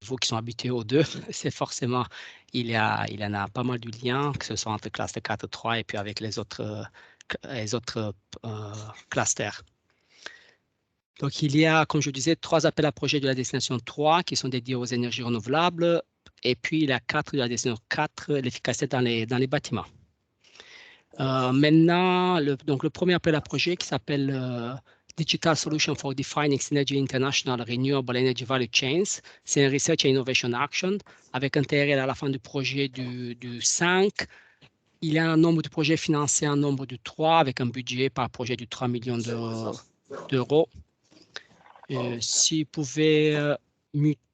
vous qui sont habitués aux deux, c'est forcément, il y en a pas mal de liens, que ce soit entre cluster 4, 3 et puis avec les autres clusters. Donc, il y a, comme je disais, 3 appels à projets de la destination 3 qui sont dédiés aux énergies renouvelables. Et puis, il y a 4 de la destination 4, l'efficacité dans les bâtiments. Maintenant, donc le premier appel à projet qui s'appelle Digital Solution for Defining Synergy International Renewable Energy Value Chains. C'est un Research and Innovation Action avec intérêt à la fin du projet du 5. Il y a un nombre de projets financés, un nombre de 3 avec un budget par projet de 3 millions d'euros. Si vous pouvez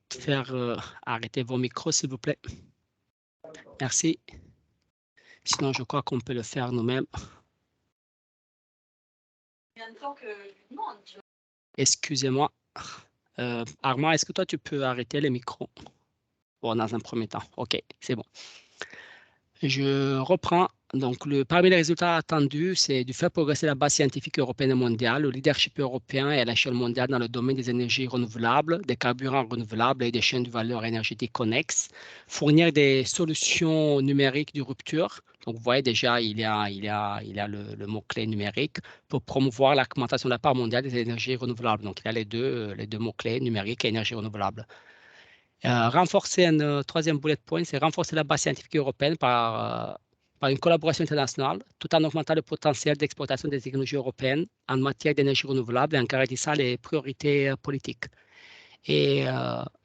faire arrêter vos micros, s'il vous plaît. Merci. Sinon, je crois qu'on peut le faire nous-mêmes. Excusez-moi. Armand, est-ce que toi, tu peux arrêter les micros? Bon, dans un premier temps. OK, c'est bon. Je reprends. Donc, parmi les résultats attendus, c'est de faire progresser la base scientifique européenne et mondiale, le leadership européen et à l'échelle mondiale dans le domaine des énergies renouvelables, des carburants renouvelables et des chaînes de valeur énergétique connexes, fournir des solutions numériques de rupture. Donc, vous voyez déjà, il y a le mot-clé numérique pour promouvoir l'augmentation de la part mondiale des énergies renouvelables. Donc, il y a les deux mots-clés, numérique et énergie renouvelable. Renforcer un troisième bullet point, c'est renforcer la base scientifique européenne par une collaboration internationale, tout en augmentant le potentiel d'exploitation des technologies européennes en matière d'énergie renouvelable et en garantissant les priorités politiques. Et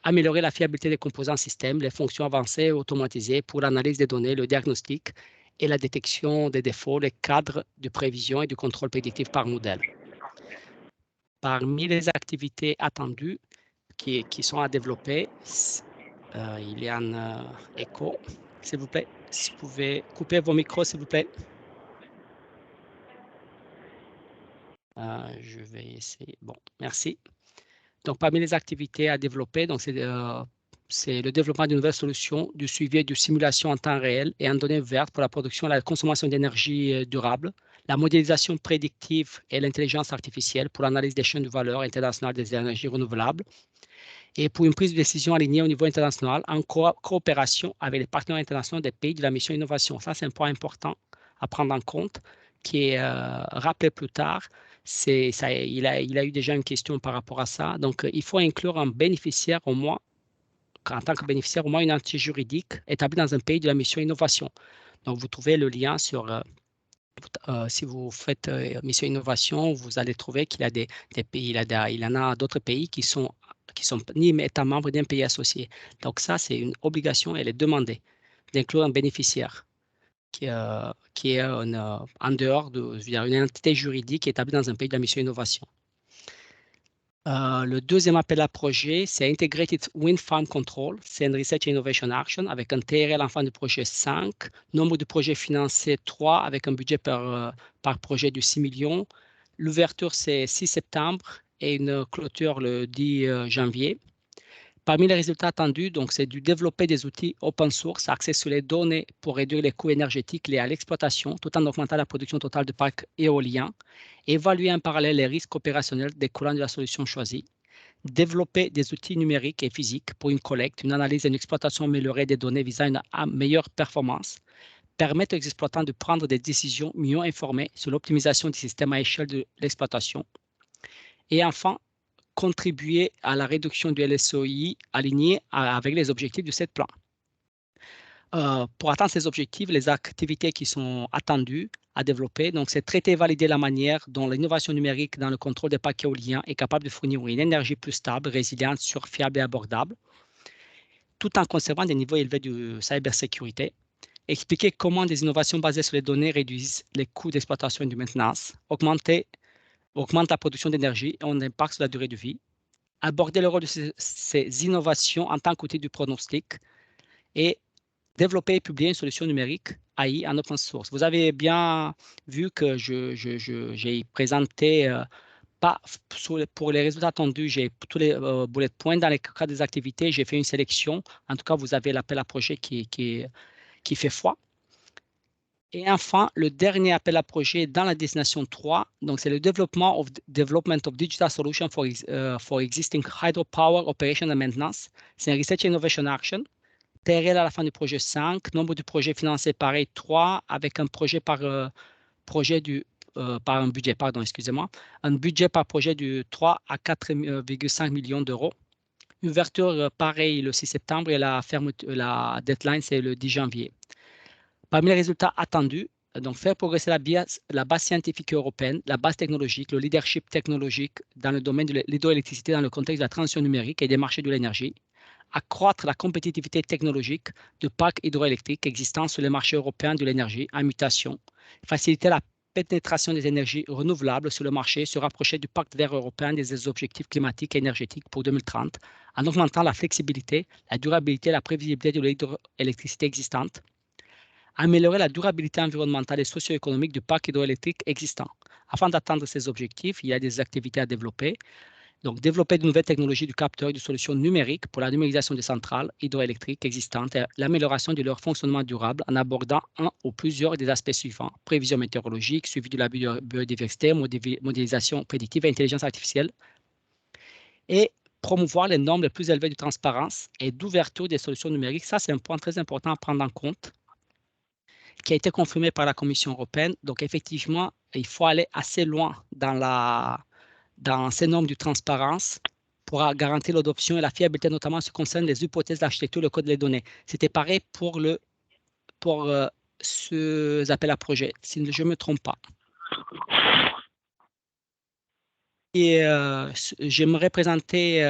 améliorer la fiabilité des composants système, les fonctions avancées et automatisées pour l'analyse des données, le diagnostic et la détection des défauts, les cadres de prévision et du contrôle prédictif par modèle. Parmi les activités attendues, qui sont à développer. Il y a un écho, s'il vous plaît. Si vous pouvez couper vos micros, s'il vous plaît. Je vais essayer. Bon, merci. Donc, parmi les activités à développer, donc c'est le développement de nouvelles solutions, du suivi et de simulation en temps réel et en données vertes pour la production et la consommation d'énergie durable, la modélisation prédictive et l'intelligence artificielle pour l'analyse des chaînes de valeur internationales des énergies renouvelables, et pour une prise de décision alignée au niveau international en coopération avec les partenaires internationaux des pays de la mission innovation. Ça, c'est un point important à prendre en compte qui est rappelé plus tard. Il a eu déjà une question par rapport à ça. Donc, il faut inclure un bénéficiaire au moins, en tant que bénéficiaire, au moins une entité juridique établie dans un pays de la mission innovation. Donc, vous trouvez le lien sur... si vous faites mission innovation, vous allez trouver qu'il y a des pays, il y en a d'autres pays qui sont ni États membres d'un pays associé. Donc ça, c'est une obligation, elle est demandée d'inclure un bénéficiaire qui est en dehors une entité juridique établie dans un pays de la mission innovation. Le deuxième appel à projet, c'est Integrated Wind Farm Control. C'est une Research and Innovation Action avec un TRL en fin de projet 5, nombre de projets financés 3 avec un budget par projet de 6 millions. L'ouverture, c'est 6 septembre et une clôture le 10 janvier. Parmi les résultats attendus, donc, c'est de développer des outils open source axés sur les données pour réduire les coûts énergétiques liés à l'exploitation tout en augmentant la production totale de parcs éoliens, évaluer en parallèle les risques opérationnels découlant de la solution choisie, développer des outils numériques et physiques pour une collecte, une analyse et une exploitation améliorée des données visant une meilleure performance, permettre aux exploitants de prendre des décisions mieux informées sur l'optimisation du système à échelle de l'exploitation. Et enfin, contribuer à la réduction du LSOI aligné avec les objectifs de ce plan. Pour atteindre ces objectifs, les activités qui sont attendues à développer, donc c'est traiter et valider la manière dont l'innovation numérique dans le contrôle des parcs éoliens est capable de fournir une énergie plus stable, résiliente, sûre, fiable et abordable, tout en conservant des niveaux élevés de cybersécurité. Expliquer comment des innovations basées sur les données réduisent les coûts d'exploitation et de maintenance, augmente la production d'énergie et ont un impact sur la durée de vie, aborder le rôle de ces innovations en tant qu'outil du pronostic et développer et publier une solution numérique AI en open source. Vous avez bien vu que j'ai présenté, pas pour les résultats attendus, j'ai tous les bullet points. Dans les cas des activités, j'ai fait une sélection. En tout cas, vous avez l'appel à projet qui fait foi. Et enfin, le dernier appel à projet dans la destination 3, donc c'est le development of digital solutions for existing hydropower operation and maintenance. C'est un Research Innovation Action. TRL à la fin du projet 5, nombre de projets financés pareil 3, avec un projet par par un budget, pardon, excusez-moi, un budget par projet de 3 à 4,5 millions d'euros. Ouverture pareil le 6 septembre et la deadline c'est le 10 janvier. Parmi les résultats attendus, donc faire progresser la base scientifique européenne, la base technologique, le leadership technologique dans le domaine de l'hydroélectricité dans le contexte de la transition numérique et des marchés de l'énergie, accroître la compétitivité technologique de parcs hydroélectriques existants sur les marchés européens de l'énergie en mutation, faciliter la pénétration des énergies renouvelables sur le marché, se rapprocher du pacte vert européen des objectifs climatiques et énergétiques pour 2030 en augmentant la flexibilité, la durabilité et la prévisibilité de l'hydroélectricité existante, améliorer la durabilité environnementale et socio-économique du parc hydroélectrique existant. Afin d'atteindre ces objectifs, il y a des activités à développer. Donc, développer de nouvelles technologies de capteurs et de solutions numériques pour la numérisation des centrales hydroélectriques existantes et l'amélioration de leur fonctionnement durable en abordant un ou plusieurs des aspects suivants: prévision météorologique, suivi de la biodiversité, modélisation prédictive et intelligence artificielle, et promouvoir les normes les plus élevées de transparence et d'ouverture des solutions numériques. Ça, c'est un point très important à prendre en compte, qui a été confirmé par la Commission européenne. Donc, effectivement, il faut aller assez loin dans ces normes de transparence pour garantir l'adoption et la fiabilité, notamment en ce qui concerne les hypothèses d'architecture, le code des données. C'était pareil pour ces appels à projets, si je ne me trompe pas. Et j'aimerais présenter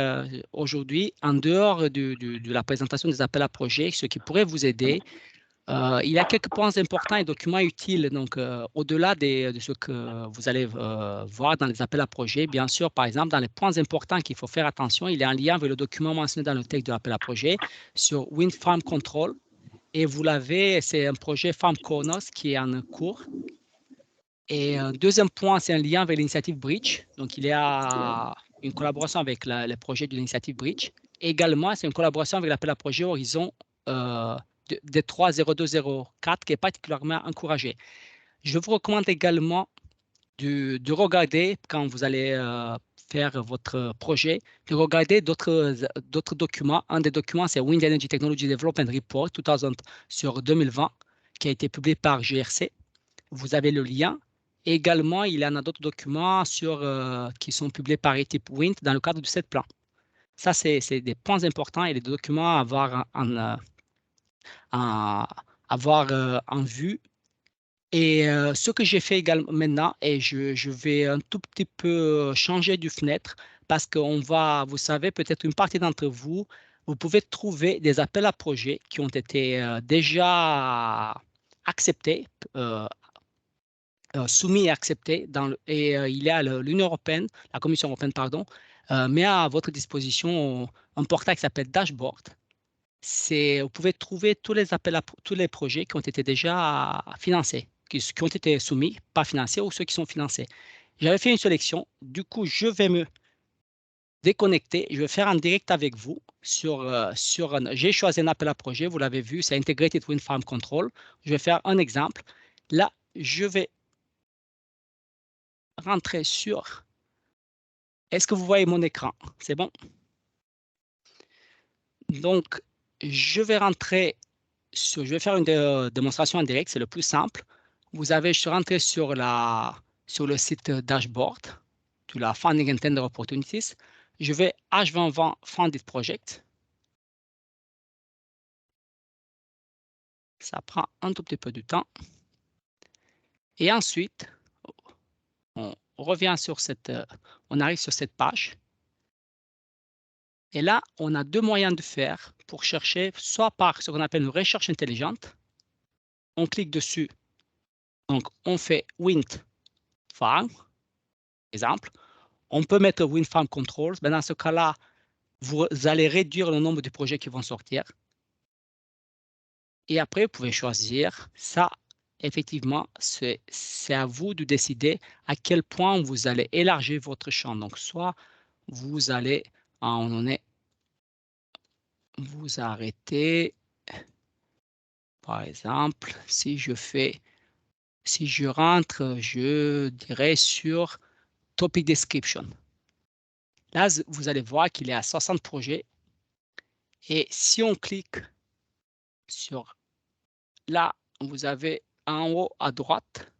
aujourd'hui, en dehors de la présentation des appels à projets, ce qui pourrait vous aider. Il y a quelques points importants et documents utiles. Donc, au-delà de ce que vous allez voir dans les appels à projets, bien sûr, par exemple, dans les points importants qu'il faut faire attention, il est en lien avec le document mentionné dans le texte de l'appel à projet sur Wind Farm Control. Et vous l'avez, c'est un projet Farm Kronos qui est en cours. Et un deuxième point, c'est un lien avec l'initiative Bridge. Donc, il y a une collaboration avec le projet de l'initiative Bridge. Également, c'est une collaboration avec l'appel à projet Horizon de 30204 qui est particulièrement encouragé. Je vous recommande également de regarder, quand vous allez faire votre projet, de regarder d'autres documents. Un des documents, c'est Wind Energy Technology Development Report 2000 sur 2020, qui a été publié par GRC. Vous avez le lien. Également, il y en a d'autres documents qui sont publiés par Etyp Wind dans le cadre de ce plan. Ça, c'est des points importants et des documents à avoir en vue. Et ce que j'ai fait également maintenant, et je vais un tout petit peu changer du fenêtre parce vous savez, peut-être une partie d'entre vous, vous pouvez trouver des appels à projets qui ont été déjà acceptés, soumis et acceptés. Il y a l'Union européenne, la Commission européenne, pardon, met à votre disposition un portail qui s'appelle Dashboard. Vous pouvez trouver tous les projets qui ont été déjà financés, qui ont été soumis, pas financés, ou ceux qui sont financés. J'avais fait une sélection. Du coup, je vais me déconnecter. Je vais faire en direct avec vous. J'ai choisi un appel à projet. Vous l'avez vu, c'est Integrated Wind Farm Control. Je vais faire un exemple. Là, je vais rentrer sur... Est-ce que vous voyez mon écran? C'est bon? Donc, je vais faire une démonstration en direct, c'est le plus simple. Je suis rentré sur le site dashboard de la Funding and Tender Opportunities. Je vais H2020 Funded Project. Ça prend un tout petit peu de temps. Et ensuite, on arrive sur cette page. Et là, on a deux moyens de faire pour chercher, soit par ce qu'on appelle une recherche intelligente. On clique dessus. Donc, on fait Wind Farm, exemple. On peut mettre Wind Farm Controls. Mais dans ce cas-là, vous allez réduire le nombre de projets qui vont sortir. Et après, vous pouvez choisir. Ça, effectivement, c'est à vous de décider à quel point vous allez élargir votre champ. Donc, soit vous allez vous arrêter. Par exemple, si je fais Si je rentre, je dirais sur Topic Description. Là, vous allez voir qu'il est à 60 projets. Et si on clique sur là, vous avez en haut à droite.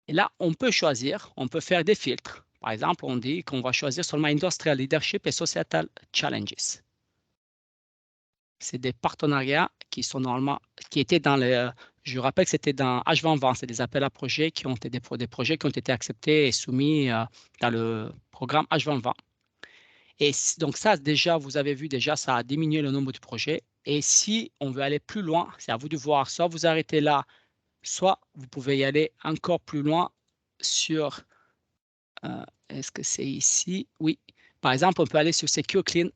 Et là, on peut choisir, on peut faire des filtres. Par exemple, on dit qu'on va choisir seulement Industrial Leadership et Societal Challenges. C'est des partenariats qui sont normalement, qui étaient dans les, je rappelle que c'était dans H2020, c'est des appels à projets qui ont été des projets qui ont été acceptés et soumis dans le programme H2020. Et donc ça, déjà, vous avez vu, déjà, ça a diminué le nombre de projets. Et si on veut aller plus loin, c'est à vous de voir, soit vous arrêtez là, soit vous pouvez y aller encore plus loin sur, est-ce que c'est ici? Oui. Par exemple, on peut aller sur Secure Clean.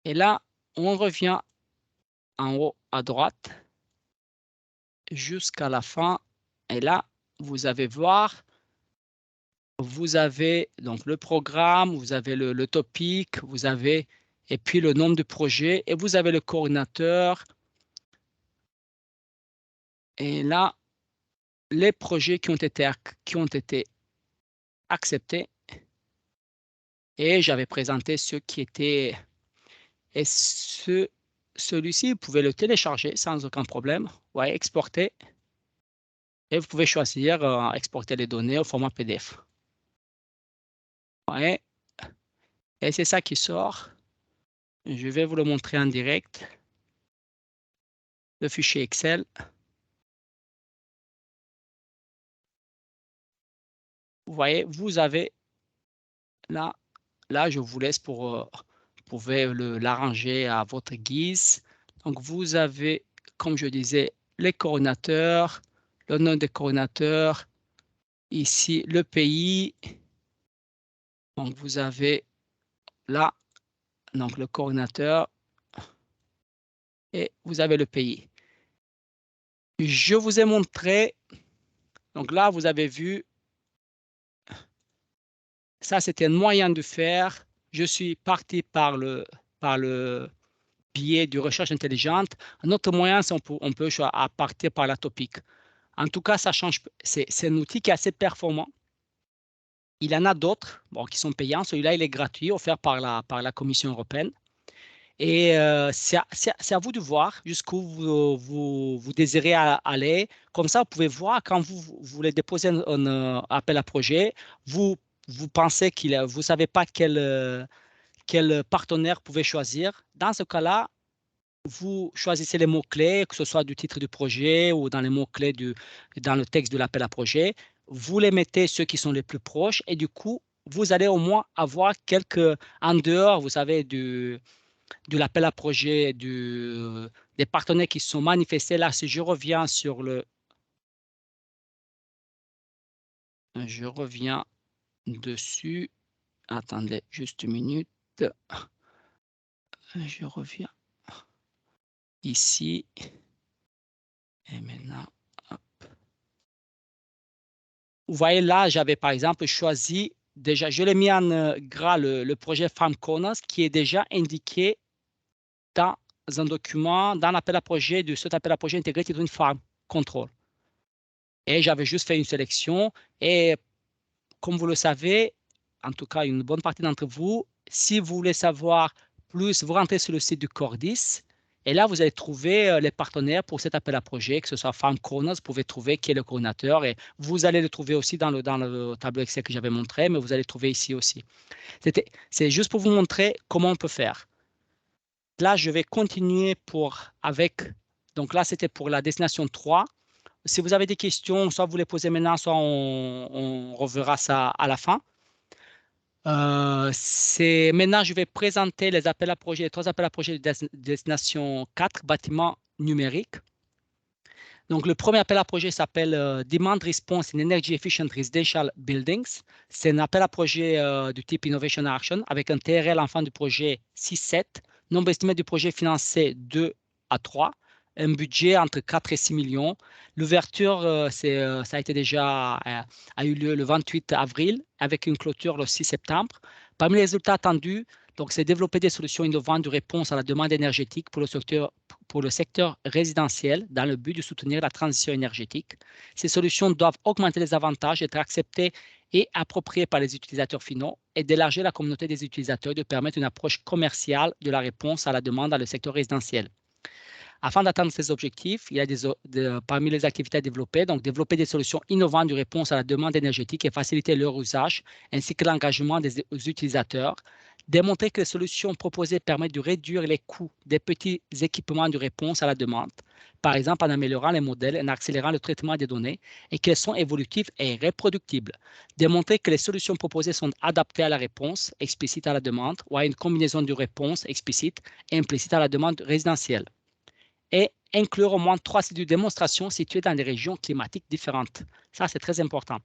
Et là, on revient en haut à droite jusqu'à la fin. Et là, vous allez voir, vous avez donc le programme, vous avez le topic, vous avez, et puis le nombre de projets, et vous avez le coordinateur. Et là, les projets qui ont été acceptés. Et j'avais présenté ceux qui étaient. Et celui-ci, vous pouvez le télécharger sans aucun problème. Ouais, exporter. Et vous pouvez choisir exporter les données au format PDF. Ouais. Et c'est ça qui sort. Je vais vous le montrer en direct. Le fichier Excel. Vous voyez, vous avez là, je vous laisse pour, vous pouvez l'arranger à votre guise. Donc, vous avez, comme je disais, les coordinateurs, le nom des coordinateurs, ici le pays. Donc, vous avez là, donc le coordinateur et vous avez le pays. Je vous ai montré, donc là, vous avez vu, ça, c'était un moyen de faire. Je suis parti par le biais de recherche intelligente. Un autre moyen, c'est on peut à partir par la topic. En tout cas, ça change. C'est un outil qui est assez performant. Il y en a d'autres bon, qui sont payants. Celui-là, il est gratuit, offert par la Commission européenne. Et c'est à vous de voir jusqu'où vous désirez aller. Comme ça, vous pouvez voir quand vous voulez déposer un appel à projet, vous pensez vous ne savez pas quel partenaire vous pouvez choisir. Dans ce cas-là, vous choisissez les mots-clés, que ce soit du titre du projet ou dans les mots-clés dans le texte de l'appel à projet. Vous les mettez ceux qui sont les plus proches et du coup, vous allez au moins avoir quelques, en dehors, vous savez, de l'appel à projet, des partenaires qui se sont manifestés. Là, si je reviens sur le... Je reviens dessus. Attendez juste une minute. Je reviens ici. Et maintenant, hop. Vous voyez là, j'avais par exemple choisi, déjà, je l'ai mis en gras le projet Farm Corners qui est déjà indiqué dans un document, dans l'appel à projet de cet appel à projet Integrated Wind Farm Control. Et j'avais juste fait une sélection. Et comme vous le savez, en tout cas une bonne partie d'entre vous, si vous voulez savoir plus, vous rentrez sur le site du Cordis. Et là, vous allez trouver les partenaires pour cet appel à projet, que ce soit Farm Corners, vous pouvez trouver qui est le coordinateur. Et vous allez le trouver aussi dans le tableau Excel que j'avais montré, mais vous allez le trouver ici aussi. C'est juste pour vous montrer comment on peut faire. Là, je vais continuer avec, donc là, c'était pour la destination 3. Si vous avez des questions, soit vous les posez maintenant, soit on reverra ça à la fin. Maintenant, je vais présenter les appels à projets, les 3 appels à projets de destination 4, bâtiments numériques. Donc, le premier appel à projet s'appelle Demand Response in Energy Efficient Residential Buildings. C'est un appel à projet du type Innovation Action avec un TRL en fin du projet 6-7, nombre estimé du projet financé 2 à 3, un budget entre 4 et 6 millions. L'ouverture, ça a été déjà a eu lieu le 28 avril avec une clôture le 6 septembre. Parmi les résultats attendus, donc, c'est développer des solutions innovantes de réponse à la demande énergétique pour le secteur pour le secteur résidentiel dans le but de soutenir la transition énergétique. Ces solutions doivent augmenter les avantages, être acceptées et appropriées par les utilisateurs finaux et d'élargir la communauté des utilisateurs, de permettre une approche commerciale de la réponse à la demande dans le secteur résidentiel. Afin d'atteindre ces objectifs, il y a parmi les activités à développer, donc développer des solutions innovantes de réponse à la demande énergétique et faciliter leur usage, ainsi que l'engagement des utilisateurs. Démontrer que les solutions proposées permettent de réduire les coûts des petits équipements de réponse à la demande, par exemple en améliorant les modèles et en accélérant le traitement des données, et qu'elles sont évolutives et reproductibles. Démontrer que les solutions proposées sont adaptées à la réponse explicite à la demande ou à une combinaison de réponses explicites et implicites à la demande résidentielle. Et inclure au moins 3 sites de démonstration situés dans des régions climatiques différentes. Ça, c'est très important.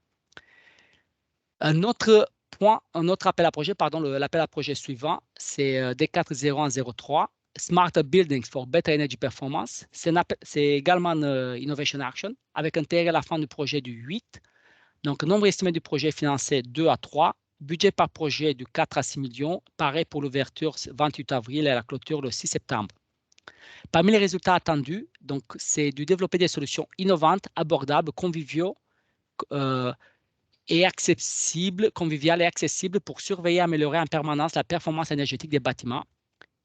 Un autre point, un autre appel à projet, l'appel à projet suivant, c'est D40103, Smart Buildings for Better Energy Performance. C'est également une Innovation Action avec un TRL à la fin du projet du 8. Donc, nombre estimé du projet financé 2 à 3. Budget par projet de 4 à 6 millions. Pareil pour l'ouverture 28 avril et la clôture le 6 septembre. Parmi les résultats attendus, c'est de développer des solutions innovantes, abordables, conviviales et accessibles pour surveiller et améliorer en permanence la performance énergétique des bâtiments.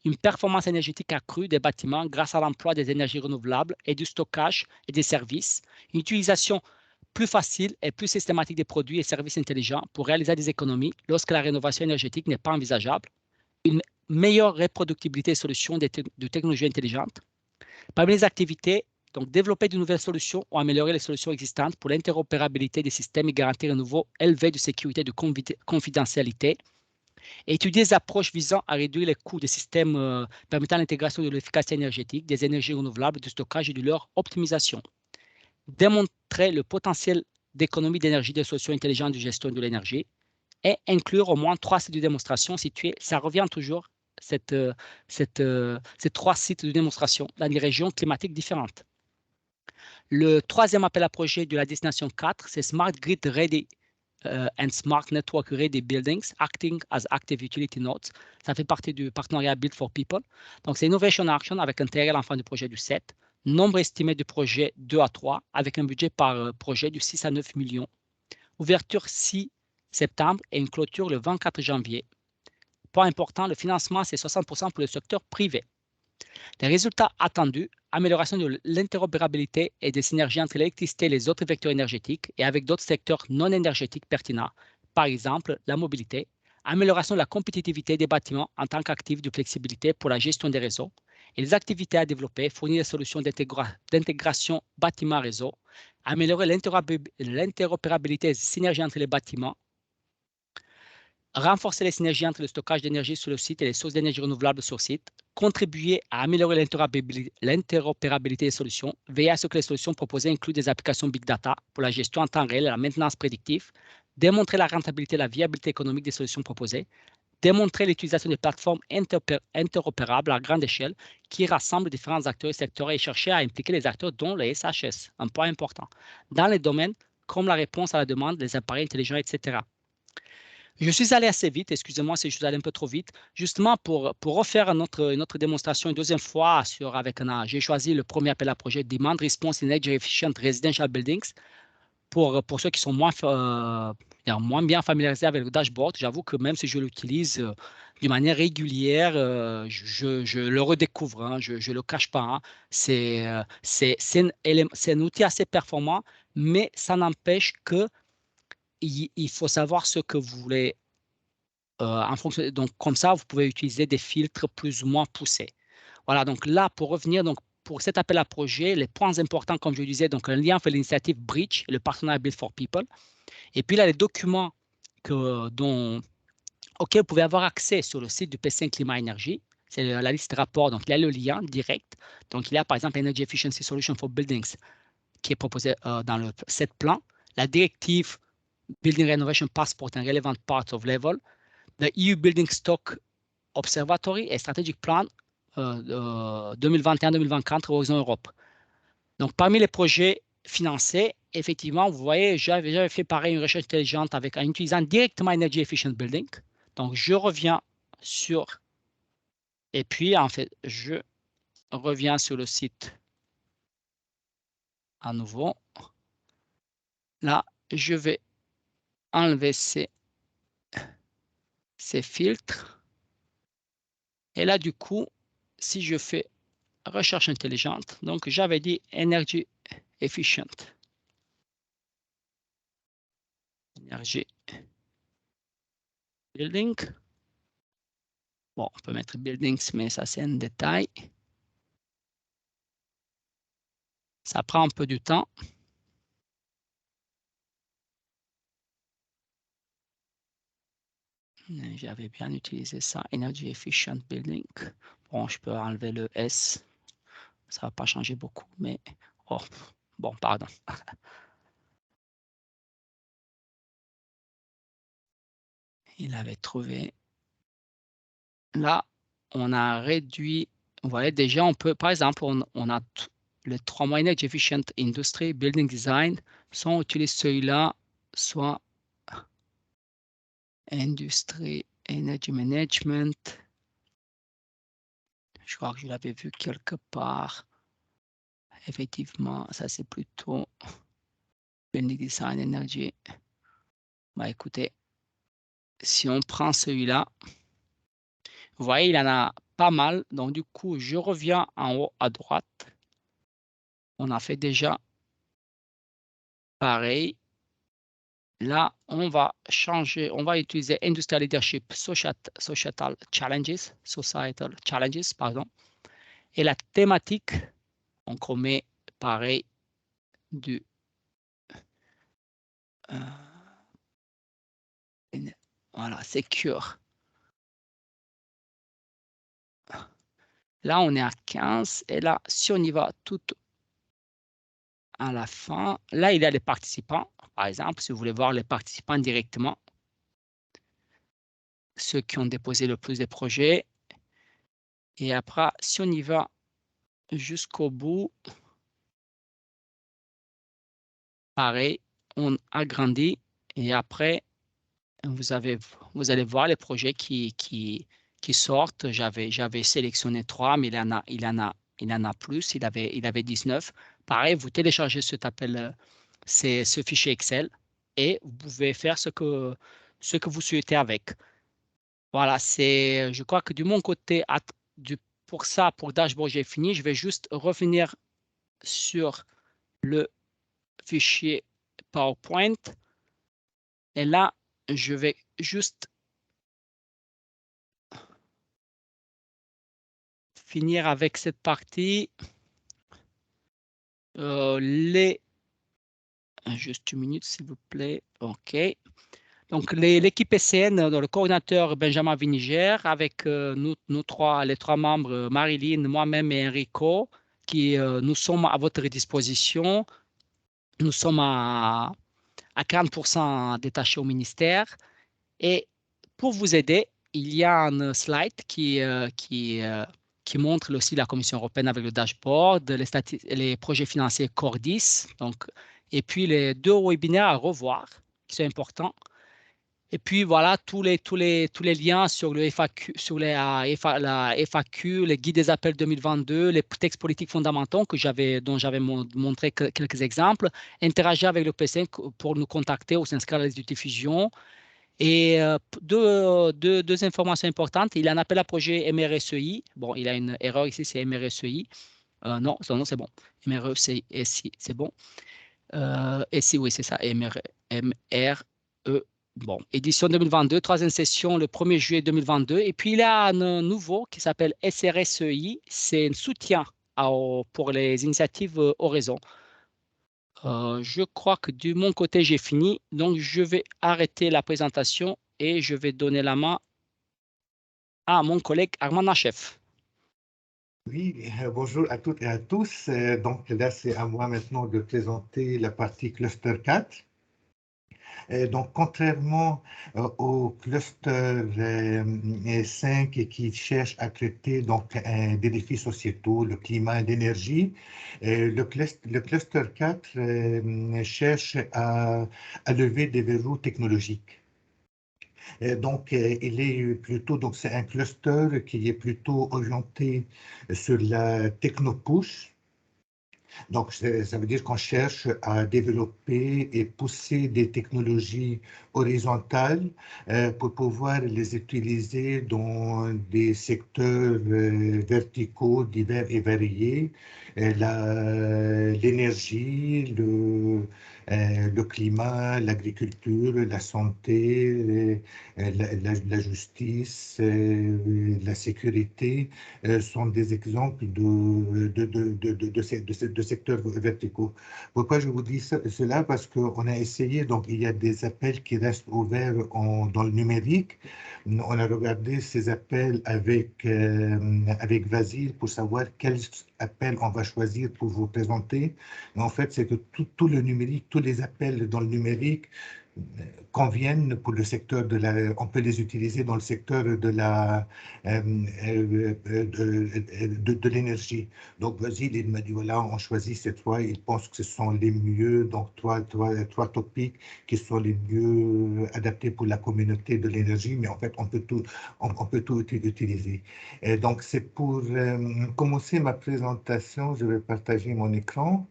Une performance énergétique accrue des bâtiments grâce à l'emploi des énergies renouvelables et du stockage et des services. Une utilisation plus facile et plus systématique des produits et services intelligents pour réaliser des économies lorsque la rénovation énergétique n'est pas envisageable. Une meilleure reproductibilité des solutions de technologies intelligentes. Parmi les activités, donc développer de nouvelles solutions ou améliorer les solutions existantes pour l'interopérabilité des systèmes et garantir un niveau élevé de sécurité et de confidentialité. Étudier des approches visant à réduire les coûts des systèmes permettant l'intégration de l'efficacité énergétique, des énergies renouvelables, du stockage et de leur optimisation. Démontrer le potentiel d'économie d'énergie des solutions intelligentes de gestion de l'énergie et inclure au moins 3 sites de démonstration situés, ça revient toujours, ces 3 sites de démonstration dans des régions climatiques différentes. Le troisième appel à projet de la destination 4, c'est Smart Grid Ready and Smart Network Ready Buildings, Acting as Active Utility Nodes. Ça fait partie du partenariat Build for People. Donc, c'est Innovation Action avec un TRL en fin du projet du 7. Nombre estimé du projet 2 à 3, avec un budget par projet de 6 à 9 millions. Ouverture 6 septembre et une clôture le 24 janvier. Point important, le financement, c'est 60% pour le secteur privé. Les résultats attendus, amélioration de l'interopérabilité et des synergies entre l'électricité et les autres vecteurs énergétiques et avec d'autres secteurs non énergétiques pertinents, par exemple la mobilité, amélioration de la compétitivité des bâtiments en tant qu'actifs de flexibilité pour la gestion des réseaux, et les activités à développer, fournir des solutions d'intégration bâtiment-réseau, améliorer l'interopérabilité et les synergies entre les bâtiments, renforcer les synergies entre le stockage d'énergie sur le site et les sources d'énergie renouvelables sur site, contribuer à améliorer l'interopérabilité des solutions, veiller à ce que les solutions proposées incluent des applications Big Data pour la gestion en temps réel et la maintenance prédictive, démontrer la rentabilité et la viabilité économique des solutions proposées, démontrer l'utilisation de plateformes interopérables à grande échelle qui rassemblent différents acteurs et secteurs et chercher à impliquer les acteurs dont les SHS, un point important, dans les domaines comme la réponse à la demande, les appareils intelligents, etc. Je suis allé assez vite, excusez-moi si je suis allé un peu trop vite, justement pour refaire une autre démonstration une deuxième fois j'ai choisi le premier appel à projet Demand Response Energy Efficient Residential Buildings. Pour ceux qui sont moins bien familiarisés avec le dashboard, j'avoue que même si je l'utilise de manière régulière, je le redécouvre, hein, je ne le cache pas. Hein. C'est un outil assez performant, mais ça n'empêche que il faut savoir ce que vous voulez en fonction. Donc, comme ça, vous pouvez utiliser des filtres plus ou moins poussés. Voilà, donc là, pour revenir, donc, pour cet appel à projet, les points importants, comme je le disais, donc un lien vers l'initiative Bridge, le partenariat Build for People. Et puis là, les documents auxquels vous pouvez avoir accès sur le site du P5 Climat Énergie. C'est la liste de rapports, donc il y a le lien direct. Donc, il y a par exemple Energy Efficiency Solution for Buildings qui est proposé dans le 7 plan. La directive Building Renovation Passport and Relevant Parts of Level. The EU Building Stock Observatory et Strategic Plan 2021-2024 Horizon Europe. Donc, parmi les projets financés, effectivement, vous voyez, j'avais fait pareil une recherche intelligente en utilisant directement Energy Efficient Building. Donc, je reviens sur... Et puis, en fait, je reviens sur le site à nouveau. Là, je vais enlever ces filtres. Et là, du coup, si je fais recherche intelligente, donc j'avais dit Energy Efficient. Energy Building. Bon, on peut mettre Buildings, mais ça, c'est un détail. Ça prend un peu du temps. J'avais bien utilisé ça, Energy Efficient Building. Bon, je peux enlever le S. Ça ne va pas changer beaucoup, mais... Oh, bon, pardon. Il avait trouvé. Là, on a réduit. Vous voyez, déjà, on peut, par exemple, on a les 3 mots Energy Efficient Industry, Building Design. Soit on utilise celui-là, soit Industry, Energy Management. Je crois que je l'avais vu quelque part. Effectivement, ça c'est plutôt Building Design Energy. Bah écoutez, si on prend celui-là, vous voyez, il en a pas mal. Donc du coup, je reviens en haut à droite. On a fait déjà pareil. Là, on va changer, on va utiliser Industrial Leadership Societal Challenges, pardon. Et la thématique, donc on met pareil du voilà, Secure. Là, on est à 15. Et là, si on y va tout à la fin, là, il y a les participants. Par exemple, si vous voulez voir les participants directement, ceux qui ont déposé le plus de projets. Et après, si on y va jusqu'au bout, pareil, on agrandit. Et après, vous allez voir les projets qui sortent. J'avais sélectionné 3, mais il en a plus. Il avait 19. Pareil, vous téléchargez ce fichier Excel et vous pouvez faire ce que vous souhaitez avec. Voilà, je crois que de mon côté, pour ça, pour Dashboard, j'ai fini. Je vais juste revenir sur le fichier PowerPoint. Et là, je vais juste finir avec cette partie. Juste une minute, s'il vous plaît. OK. Donc, l'équipe SCN, le coordinateur Benjamin Viniger, avec nous les trois membres, Marilyn, moi-même et Enrico, qui nous sommes à votre disposition. Nous sommes à 40% détachés au ministère. Et pour vous aider, il y a un slide qui montre aussi la Commission européenne avec le dashboard, les projets financiers Cordis, donc, et puis les 2 webinaires à revoir qui sont importants. Et puis voilà, tous les liens sur le FAQ, sur la FAQ, les guides des appels 2022, les textes politiques fondamentaux dont j'avais montré quelques exemples. Interagir avec le PC pour nous contacter ou s'inscrire à la diffusion. Et deux informations importantes. Il a un appel à projet MRSEI. Bon, il a une erreur ici, c'est MRSEI. Non, c'est bon. MRSEI, c'est bon. SI, oui, c'est ça. MRE. Bon, édition 2022, troisième session le 1er juillet 2022. Et puis, il y a un nouveau qui s'appelle SRSEI. C'est un soutien pour les initiatives Horizon. Je crois que de mon côté, j'ai fini. Donc, je vais arrêter la présentation et je vais donner la main à mon collègue Armand Nachef. Oui, bonjour à toutes et à tous. Donc là, c'est à moi maintenant de présenter la partie cluster 4. Donc, contrairement au cluster 5 qui cherche à traiter donc, des défis sociétaux, le climat et l'énergie, le cluster 4 cherche à lever des verrous technologiques. Donc, il est plutôt, donc c'est un cluster qui est plutôt orienté sur la techno-push. Donc, ça veut dire qu'on cherche à développer et pousser des technologies horizontales pour pouvoir les utiliser dans des secteurs verticaux divers et variés. L'énergie, le climat, l'agriculture, la santé, la justice, la sécurité sont des exemples de secteurs verticaux. Pourquoi je vous dis cela? Parce qu'on a essayé, donc il y a des appels qui restent ouverts dans le numérique. On a regardé ces appels avec Vasile pour savoir quels appels on va choisir pour vous présenter. Mais en fait, c'est que tout le numérique, tous les appels dans le numérique conviennent pour le secteur on peut les utiliser dans le secteur de l'énergie. Donc, Vasile, il m'a dit, voilà, on choisit ces trois, il pense que ce sont les mieux, donc trois topics qui sont les mieux adaptés pour la communauté de l'énergie, mais en fait, on peut tout utiliser. Et donc, c'est pour commencer ma présentation, je vais partager mon écran.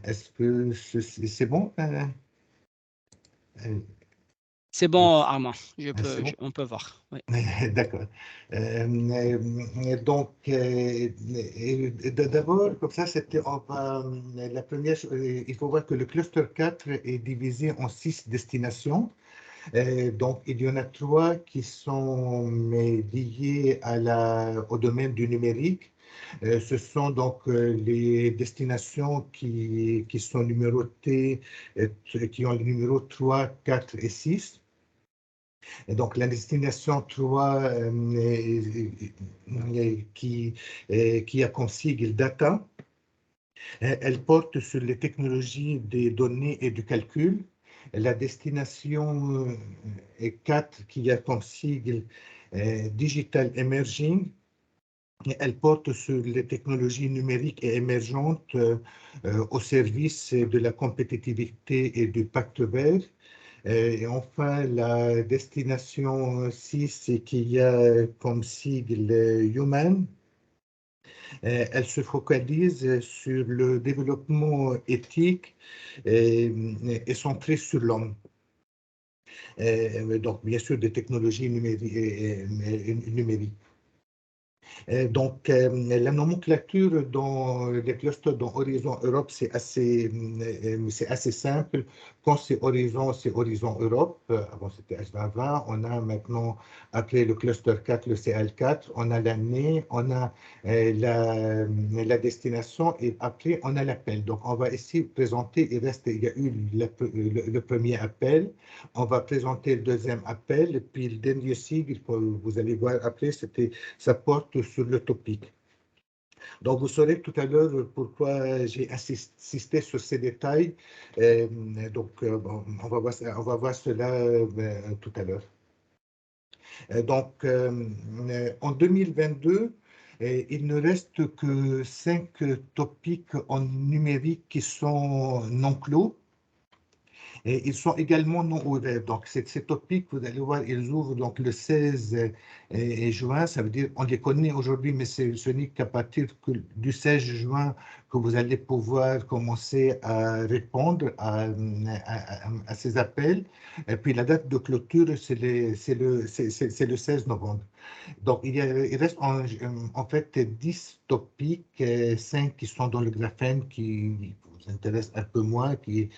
Est-ce que c'est bon? C'est bon, Armand, C'est bon? on peut voir. Oui. D'accord. Donc, d'abord, comme ça, la première, il faut voir que le cluster 4 est divisé en 6 destinations. Donc, il y en a 3 qui sont liées au domaine du numérique. Ce sont donc les destinations qui sont numérotées, qui ont le numéro 3, 4 et 6. Et donc, la destination 3 qui a comme sigle data, elle porte sur les technologies des données et du calcul. La destination 4 qui a comme sigle digital emerging, elle porte sur les technologies numériques et émergentes au service de la compétitivité et du pacte vert. Et enfin, la destination 6 qui a comme sigle Human, elle se focalise sur le développement éthique et centré sur l'homme. Donc, bien sûr, des technologies numériques. Donc, la nomenclature dans les clusters dans Horizon Europe, c'est assez simple. Quand c'est Horizon Europe. Avant, c'était H2020. On a maintenant, après le cluster 4, le CL4, on a l'année, on a la destination et après, on a l'appel. Donc, on va ici présenter, il y a eu le premier appel. On va présenter le deuxième appel, puis le dernier sigle, vous allez voir après, ça porte sur le topic. Donc, vous saurez tout à l'heure pourquoi j'ai insisté sur ces détails. Bon, on va voir cela tout à l'heure. Donc, en 2022, il ne reste que 5 topics en numérique qui sont non clos. Et ils sont également non ouverts. Donc, ces topics, vous allez voir, ils ouvrent donc le 16 juin. Ça veut dire on les connaît aujourd'hui, mais ce n'est qu'à partir du 16 juin que vous allez pouvoir commencer à répondre à ces appels. Et puis, la date de clôture, c'est le 16 novembre. Donc, il reste en fait 10 topics, 5 qui sont dans le graphène qui vous intéressent un peu moins, et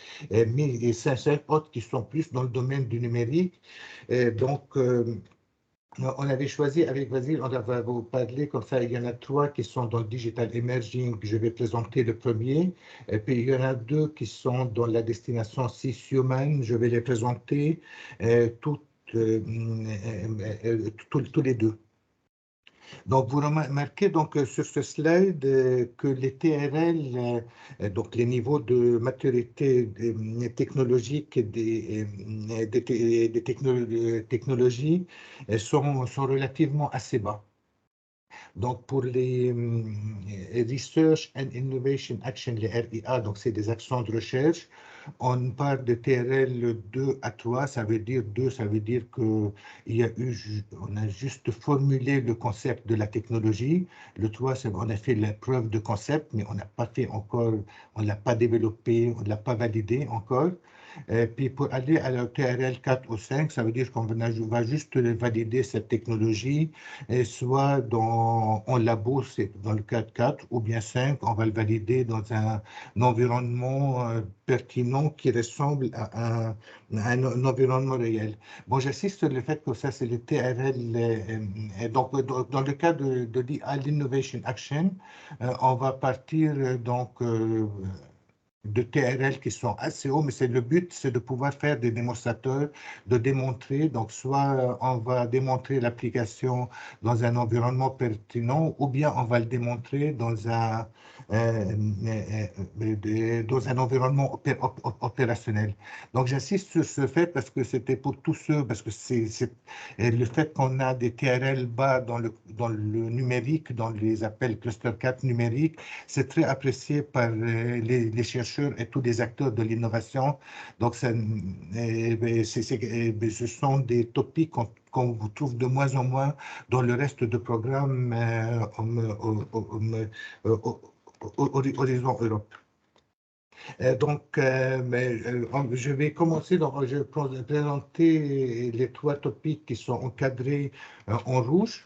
5 autres qui sont plus dans le domaine du numérique. Donc, on avait choisi avec Vasile, on va vous parler comme ça, il y en a 3 qui sont dans le digital emerging, je vais présenter le premier, et puis il y en a 2 qui sont dans la destination 6 human, je vais les présenter tous les 2. Donc, vous remarquez donc sur ce slide que les TRL, donc les niveaux de maturité technologique des technologies sont relativement assez bas. Donc, pour les Research and Innovation Action, les RIA, donc c'est des actions de recherche, on parle de TRL 2 à 3, ça veut dire 2, ça veut dire qu'on a juste formulé le concept de la technologie. Le 3, c'est on a fait la preuve de concept, mais on n'a pas fait encore, on ne l'a pas développé, on ne l'a pas validé encore. Puis pour aller à la TRL 4 ou 5, ça veut dire qu'on va juste valider cette technologie, et soit en labo, c'est dans le cadre 4, ou bien 5, on va le valider dans un environnement pertinent qui ressemble à un environnement réel. Bon, j'insiste sur le fait que ça, c'est le TRL. Donc, dans le cas de l'Innovation Action, on va partir de TRL qui sont assez hauts, mais le but, c'est de pouvoir faire des démonstrateurs, de démontrer. Donc, soit on va démontrer l'application dans un environnement pertinent, ou bien on va le démontrer dans un environnement opérationnel. Donc, j'insiste sur ce fait parce que c'était pour tous ceux, parce que c'est le fait qu'on a des TRL bas dans le numérique, dans les appels cluster 4 numériques, c'est très apprécié par les chercheurs et tous les acteurs de l'innovation. Donc, ce sont des topics qu'on vous trouve de moins en moins dans le reste du programme Horizon Europe. Je vais commencer, je vais présenter les 3 topics qui sont encadrés en rouge.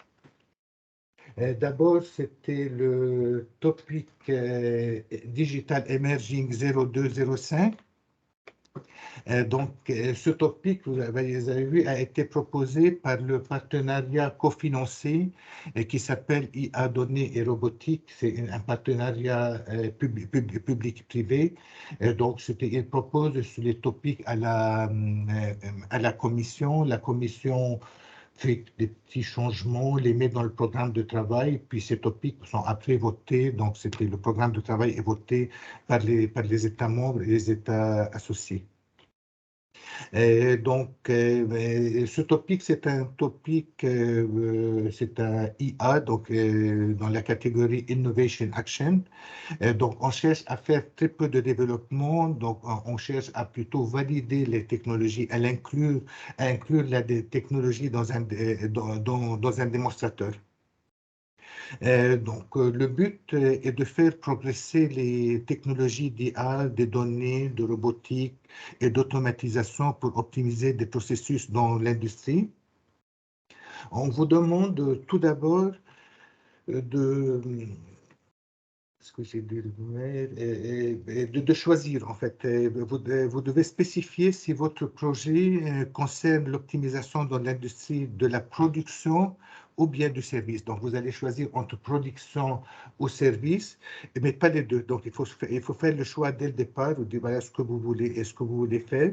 D'abord, c'était le topic Digital Emerging 0205. Ce topic, vous avez vu, a été proposé par le partenariat cofinancé qui s'appelle IA Données et Robotique. C'est un partenariat public-privé. Il propose sur les topics à la commission. La commission fait des petits changements, les met dans le programme de travail, puis ces topics sont après votés. Donc, le programme de travail est voté par les États membres et les États associés. Ce topic, c'est un topic, c'est un IA, dans la catégorie Innovation Action. Donc, on cherche à faire très peu de développement, donc on cherche à plutôt valider les technologies, à inclure la technologie dans un démonstrateur. Le but est de faire progresser les technologies d'IA, des données, de robotique et d'automatisation pour optimiser des processus dans l'industrie. On vous demande tout d'abord de choisir, en fait. Vous devez spécifier si votre projet concerne l'optimisation dans l'industrie de la production ou bien du service. Donc, vous allez choisir entre production ou service, mais pas les deux. Donc, il faut faire le choix dès le départ. Vous dites, voilà ce que vous voulez et ce que vous voulez faire.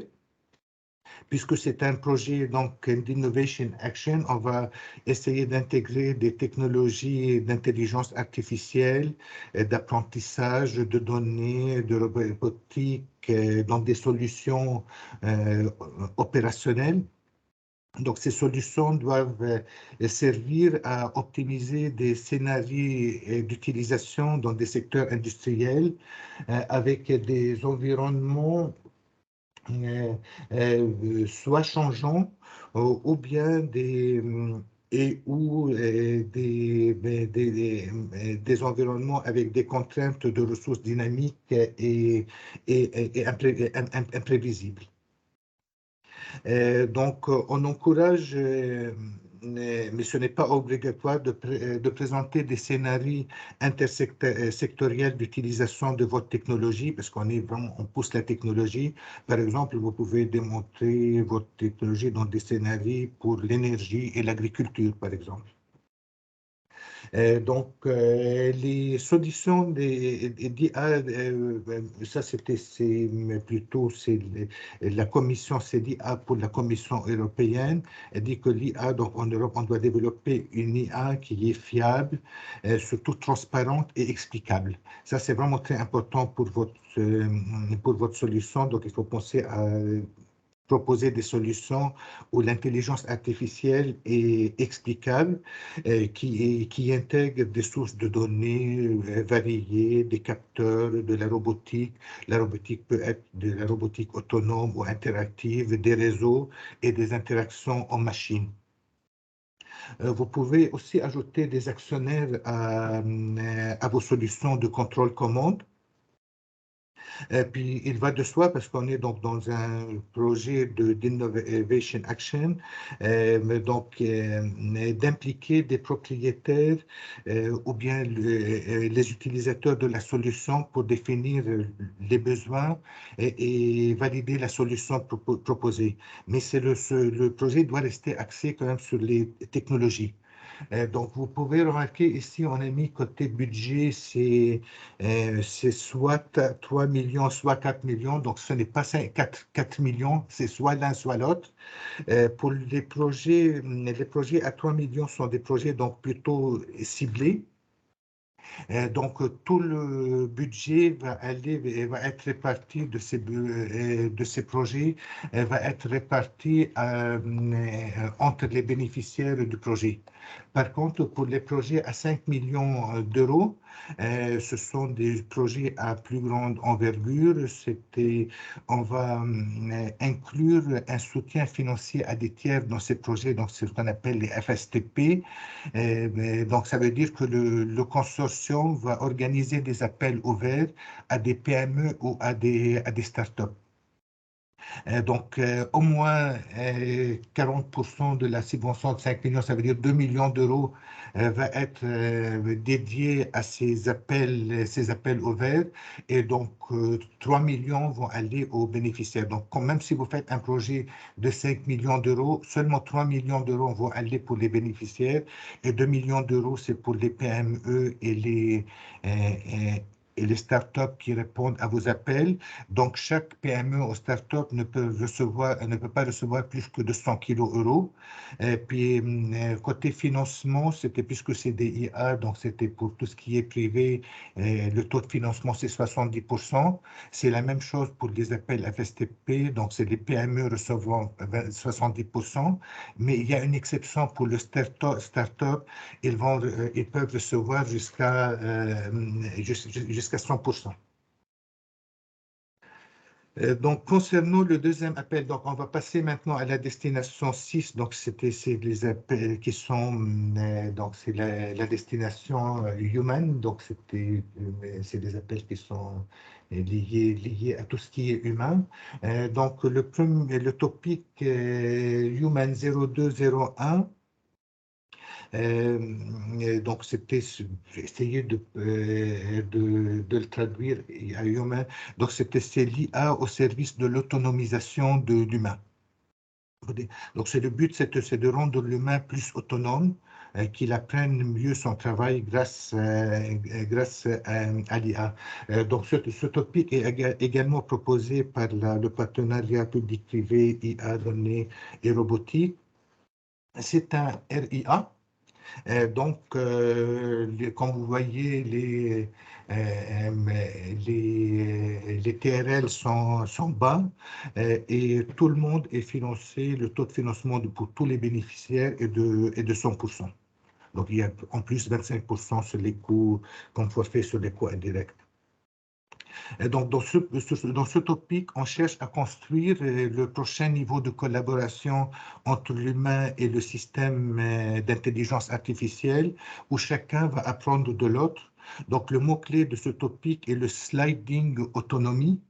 Puisque c'est un projet d'Innovation Action, on va essayer d'intégrer des technologies d'intelligence artificielle, d'apprentissage de données, de robotique dans des solutions opérationnelles. Donc, ces solutions doivent servir à optimiser des scénarios d'utilisation dans des secteurs industriels avec des environnements soit changeants ou bien des environnements avec des contraintes de ressources dynamiques et imprévisibles. On encourage, mais ce n'est pas obligatoire, de présenter des scénarios intersectoriels d'utilisation de votre technologie, parce on pousse la technologie. Par exemple, vous pouvez démontrer votre technologie dans des scénarios pour l'énergie et l'agriculture, par exemple. Les solutions d'IA, ça c'est la commission CDA pour la Commission européenne. Elle dit que l'IA, donc en Europe, on doit développer une IA qui est fiable, surtout transparente et explicable. Ça, c'est vraiment très important pour votre solution. Donc, il faut penser à proposer des solutions où l'intelligence artificielle est explicable, qui intègre des sources de données variées, des capteurs, de la robotique. La robotique peut être de la robotique autonome ou interactive, des réseaux et des interactions en machine. Vous pouvez aussi ajouter des actionnaires à vos solutions de contrôle-commande. Puis il va de soi parce qu'on est donc dans un projet d'innovation action, d'impliquer des propriétaires ou bien les utilisateurs de la solution pour définir les besoins et valider la solution proposée. Mais le projet doit rester axé quand même sur les technologies. Donc, vous pouvez remarquer ici, on a mis côté budget, c'est soit 3 millions, soit 4 millions. Donc, ce n'est pas 4 millions, c'est soit l'un, soit l'autre. Pour les projets à 3 millions sont des projets donc plutôt ciblés. Donc, tout le budget va être réparti de ces projets, va être réparti entre les bénéficiaires du projet. Par contre, pour les projets à 5 millions d'euros, ce sont des projets à plus grande envergure. On va inclure un soutien financier à des tiers dans ces projets, donc c'est ce qu'on appelle les FSTP. Donc, ça veut dire que le consortium va organiser des appels ouverts à des PME ou à des startups. Donc, au moins 40% de la subvention de 5 millions, ça veut dire 2 millions d'euros, va être dédié à ces appels ouverts. Et donc, 3 millions vont aller aux bénéficiaires. Donc, quand même si vous faites un projet de 5 millions d'euros, seulement 3 millions d'euros vont aller pour les bénéficiaires et 2 millions d'euros, c'est pour les PME et les startups qui répondent à vos appels. Donc, chaque PME ou start-up ne peut pas recevoir plus que 200 €. Et puis, côté financement, c'était puisque c'est des IA, donc c'était pour tout ce qui est privé, le taux de financement, c'est 70%. C'est la même chose pour les appels FSTP, donc c'est les PME recevant 70%. Mais il y a une exception pour le start-up, ils peuvent recevoir jusqu'à 100%. Donc, concernant le deuxième appel, donc on va passer maintenant à la destination 6. Donc, c'est les appels qui sont, donc c'est la destination human. Donc, c'est des appels qui sont liés à tout ce qui est humain. Donc, le topic human 0201. Donc, j'ai essayé de le traduire à humain. Donc, c'est l'IA au service de l'autonomisation de l'humain. Donc, le but, c'est de rendre l'humain plus autonome, qu'il apprenne mieux son travail grâce à l'IA. Donc, ce topic est également proposé par le partenariat public-privé IA, données et robotique. C'est un RIA. Donc, comme vous voyez, les TRL sont bas et tout le monde est financé, le taux de financement pour tous les bénéficiaires est de 100%. Donc, il y a en plus 25% sur les coûts comme forfait sur les coûts indirects. Et donc, dans ce topic, on cherche à construire le prochain niveau de collaboration entre l'humain et le système d'intelligence artificielle, où chacun va apprendre de l'autre. Donc, le mot-clé de ce topic est le sliding autonomie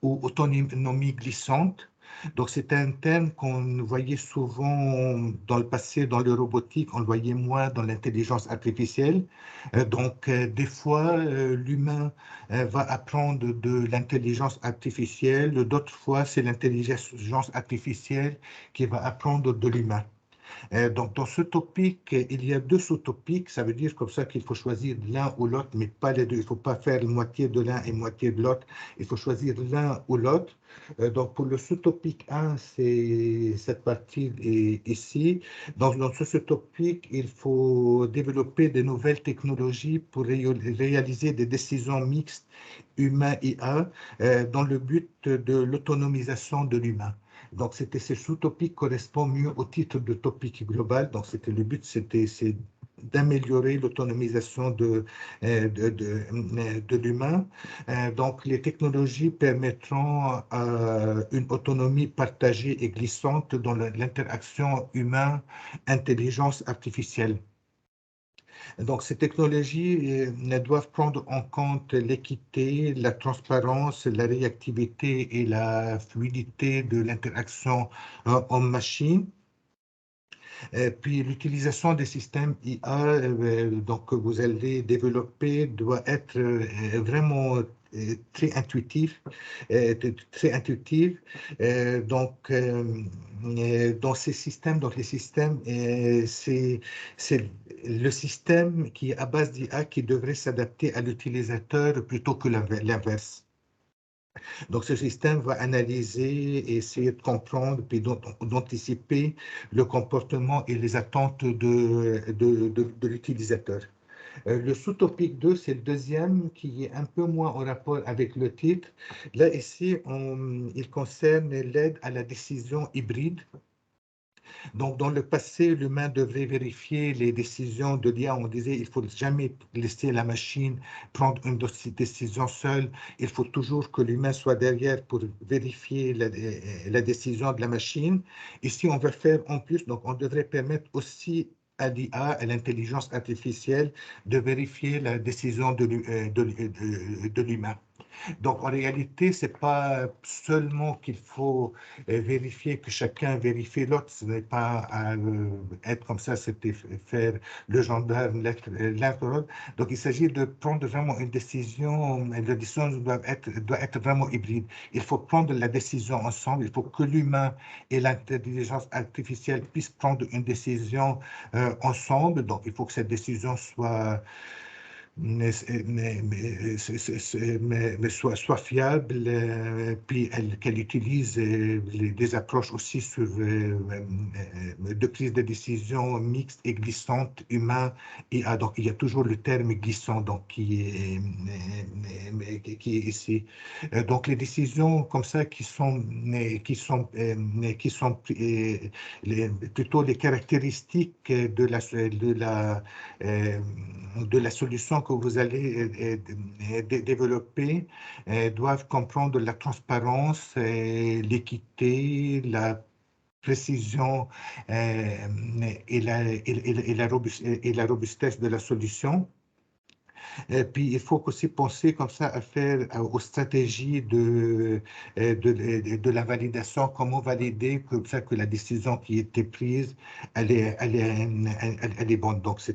ou autonomie glissante. Donc, c'est un terme qu'on voyait souvent dans le passé dans le robotique, on le voyait moins dans l'intelligence artificielle. Des fois, l'humain va apprendre de l'intelligence artificielle, d'autres fois, c'est l'intelligence artificielle qui va apprendre de l'humain. Donc, dans ce topic, il y a deux sous-topics. Ça veut dire comme ça qu'il faut choisir l'un ou l'autre, mais pas les deux. Il ne faut pas faire moitié de l'un et moitié de l'autre. Il faut choisir l'un ou l'autre. Donc, pour le sous-topic 1, c'est cette partie ici. Donc, dans ce sous-topic, il faut développer de nouvelles technologies pour réaliser des décisions mixtes humain-IA dans le but de l'autonomisation de l'humain. Donc, ce sous-topic correspond mieux au titre de topic global. Donc, le but, c'est d'améliorer l'autonomisation de l'humain. Donc, les technologies permettront une autonomie partagée et glissante dans l'interaction humain-intelligence artificielle. Donc, ces technologies doivent prendre en compte l'équité, la transparence, la réactivité et la fluidité de l'interaction homme-machine. Puis l'utilisation des systèmes IA donc, que vous allez développer doit être vraiment très intuitif, très intuitive. Donc, dans ces systèmes, donc les systèmes, c'est le système qui est à base d'IA qui devrait s'adapter à l'utilisateur plutôt que l'inverse. Donc, ce système va analyser et essayer de comprendre puis d'anticiper le comportement et les attentes de l'utilisateur. Le sous-topic 2, c'est le deuxième qui est un peu moins en rapport avec le titre. Là, ici, il concerne l'aide à la décision hybride. Donc, dans le passé, l'humain devrait vérifier les décisions de l'IA. On disait il ne faut jamais laisser la machine prendre une décision seule. Il faut toujours que l'humain soit derrière pour vérifier la décision de la machine. Ici, on va faire en plus, donc on devrait permettre aussi à l'IA, à l'intelligence artificielle, de vérifier la décision de l'humain. Donc, en réalité, ce n'est pas seulement qu'il faut vérifier que chacun vérifie l'autre, ce n'est pas être comme ça, c'était faire le gendarme, l'un pour l'autre. Donc, il s'agit de prendre vraiment une décision, la décision doit être vraiment hybride. Il faut prendre la décision ensemble, il faut que l'humain et l'intelligence artificielle puissent prendre une décision ensemble. Donc, il faut que cette décision soit soit fiable, puis qu'elle utilise des approches aussi de prise de décision mixte et glissante, humain et IA. Donc, il y a toujours le terme glissant donc, qui est ici. Donc, les décisions comme ça qui sont plutôt les caractéristiques de la solution que vous allez développer doivent comprendre la transparence, l'équité, la précision et la robustesse de la solution. Et puis, il faut aussi penser comme ça à faire aux stratégies de la validation, comment valider comme ça que la décision qui a été prise, elle est bonne. Donc, si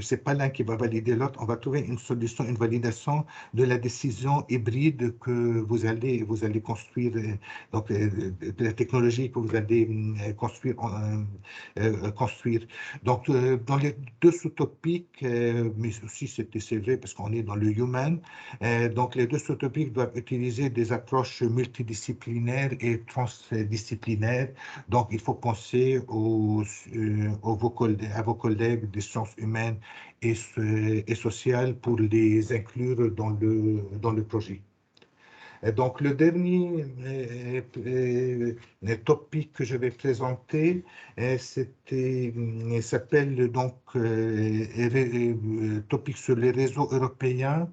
c'est pas l'un qui va valider l'autre, on va trouver une solution, une validation de la décision hybride que vous allez construire, donc de la technologie que vous allez construire. Donc, dans les deux sous-topiques, mais aussi c'était CV parce qu'on est dans le human. Donc, les deux sous-topiques doivent utiliser des approches multidisciplinaires et transdisciplinaires. Donc, il faut penser à vos collègues des sciences humaines et sociales pour les inclure dans le projet. Donc, le dernier topic que je vais présenter, s'appelle donc topic sur les réseaux européens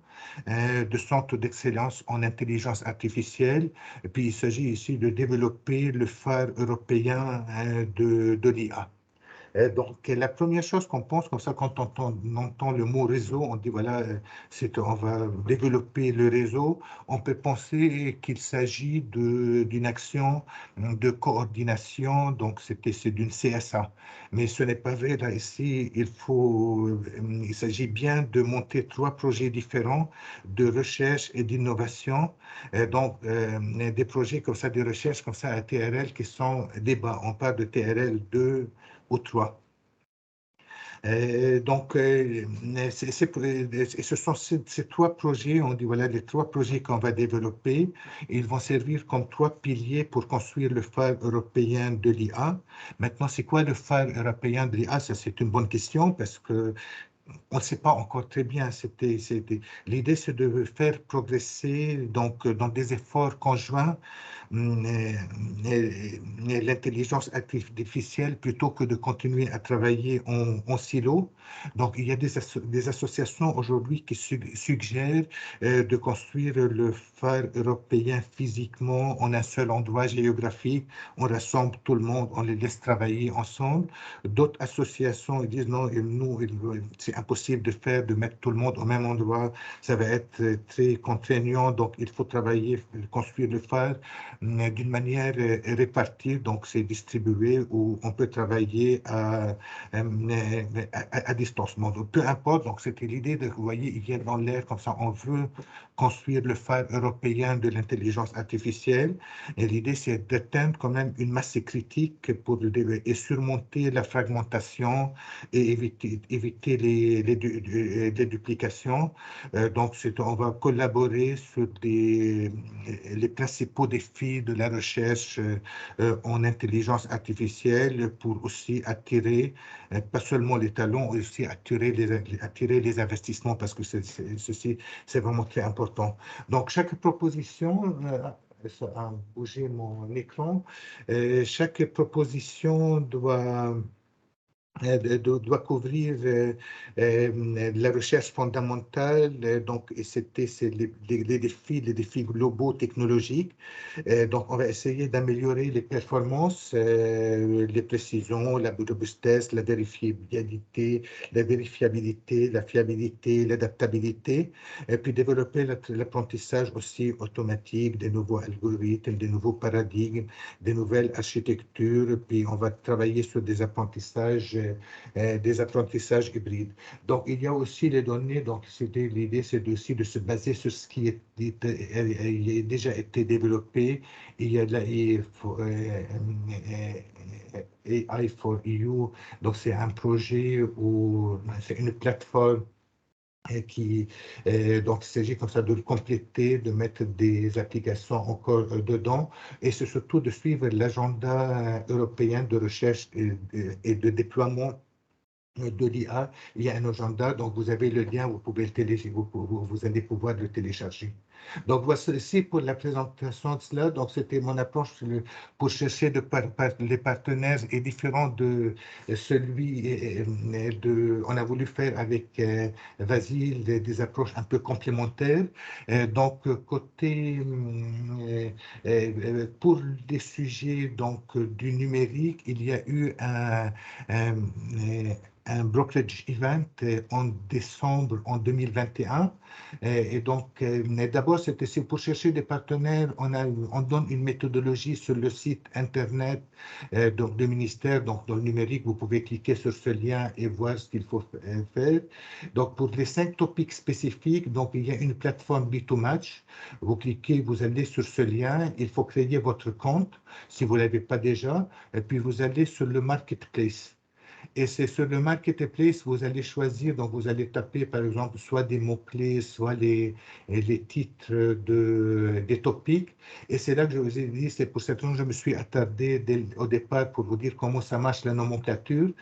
de centres d'excellence en intelligence artificielle. Et puis, il s'agit ici de développer le phare européen de l'IA. Donc, la première chose qu'on pense comme ça, quand on entend le mot réseau, on dit voilà, on va développer le réseau. On peut penser qu'il s'agit d'une action de coordination, donc c'est d'une CSA. Mais ce n'est pas vrai. Là, ici, il s'agit bien de monter 3 projets différents de recherche et d'innovation. Donc, des projets comme ça, de recherche comme ça à TRL qui sont des bas. On parle de TRL 2 ou 3. Donc, ce sont ces 3 projets, on dit voilà, les 3 projets qu'on va développer, ils vont servir comme 3 piliers pour construire le phare européen de l'IA. Maintenant, c'est quoi le phare européen de l'IA? Ça, c'est une bonne question parce que on ne sait pas encore très bien. L'idée, c'est de faire progresser donc, dans des efforts conjoints l'intelligence artificielle plutôt que de continuer à travailler en silo. Donc, il y a des associations aujourd'hui qui suggèrent de construire le phare européen physiquement en un seul endroit géographique. On rassemble tout le monde, on les laisse travailler ensemble. D'autres associations disent non, c'est impossible de mettre tout le monde au même endroit. Ça va être très contraignant, donc il faut travailler, construire le phare d'une manière répartie, donc c'est distribué où on peut travailler à distance. Donc, peu importe, donc c'était l'idée de, vous voyez, il y a dans l'air comme ça, on veut construire le phare européen de l'intelligence artificielle et l'idée c'est d'atteindre quand même une masse critique et surmonter la fragmentation et éviter les duplications. Donc, on va collaborer sur les principaux défis de la recherche en intelligence artificielle pour aussi attirer, pas seulement les talents, aussi attirer les investissements parce que ceci, c'est vraiment très important. Donc, chaque proposition, ça a bougé mon écran, chaque proposition doit couvrir la recherche fondamentale, donc et c'est les défis globaux technologiques. Donc, on va essayer d'améliorer les performances, les précisions, la robustesse, la vérifiabilité, la fiabilité, l'adaptabilité, et puis développer l'apprentissage aussi automatique, des nouveaux algorithmes, des nouveaux paradigmes, des nouvelles architectures, puis on va travailler sur des apprentissages hybrides. Donc, il y a aussi les données. Donc, l'idée, c'est aussi de se baser sur ce qui a déjà été développé. Il y a de la AI for EU. Donc, c'est un projet ou c'est une plateforme donc, il s'agit comme ça de le compléter, de mettre des applications encore dedans, et c'est surtout de suivre l'agenda européen de recherche et de déploiement de l'IA. Il y a un agenda, donc vous avez le lien, vous pouvez le télécharger, vous allez pouvoir le télécharger. Donc voici pour la présentation de cela. Donc c'était mon approche pour chercher les partenaires et différents de on a voulu faire avec Vasile des approches un peu complémentaires. Donc pour les sujets donc du numérique, il y a eu un brokerage event en décembre en 2021. Et donc, d'abord, c'est pour chercher des partenaires. On donne une méthodologie sur le site Internet donc, du ministère. Donc, dans le numérique, vous pouvez cliquer sur ce lien et voir ce qu'il faut faire. Donc, pour les 5 topics spécifiques, donc, il y a une plateforme B2Match. Vous cliquez, vous allez sur ce lien. Il faut créer votre compte si vous ne l'avez pas déjà. Et puis, vous allez sur le marketplace. Et c'est sur le marketplace, vous allez choisir, donc vous allez taper par exemple soit des mots-clés, soit les titres des topics. Et c'est là que je vous ai dit, c'est pour cette raison que je me suis attardé au départ pour vous dire comment ça marche la nomenclature.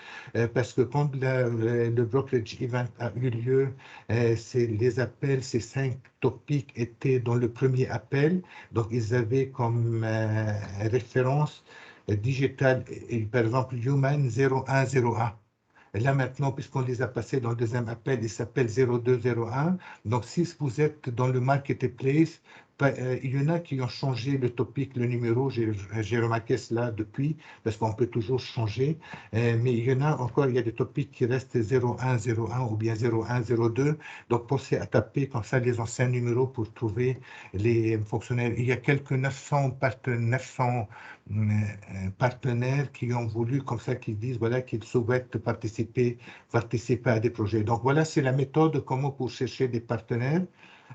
Parce que quand le brokerage event a eu lieu, les appels, ces 5 topics étaient dans le premier appel. Donc ils avaient comme référence digital, et par exemple Human 0101. Et là maintenant, puisqu'on les a passés dans le deuxième appel, ils s'appellent 0201. Donc si vous êtes dans le marketplace, il y en a qui ont changé le topic, le numéro, j'ai remarqué cela depuis, parce qu'on peut toujours changer, mais il y en a encore, il y a des topics qui restent 0101 ou bien 0102, donc pensez à taper comme ça les anciens numéros pour trouver les fonctionnaires. Il y a quelques 900 partenaires qui ont voulu, comme ça, qui disent voilà, qu'ils souhaitent participer à des projets. Donc voilà, c'est la méthode comment pour chercher des partenaires.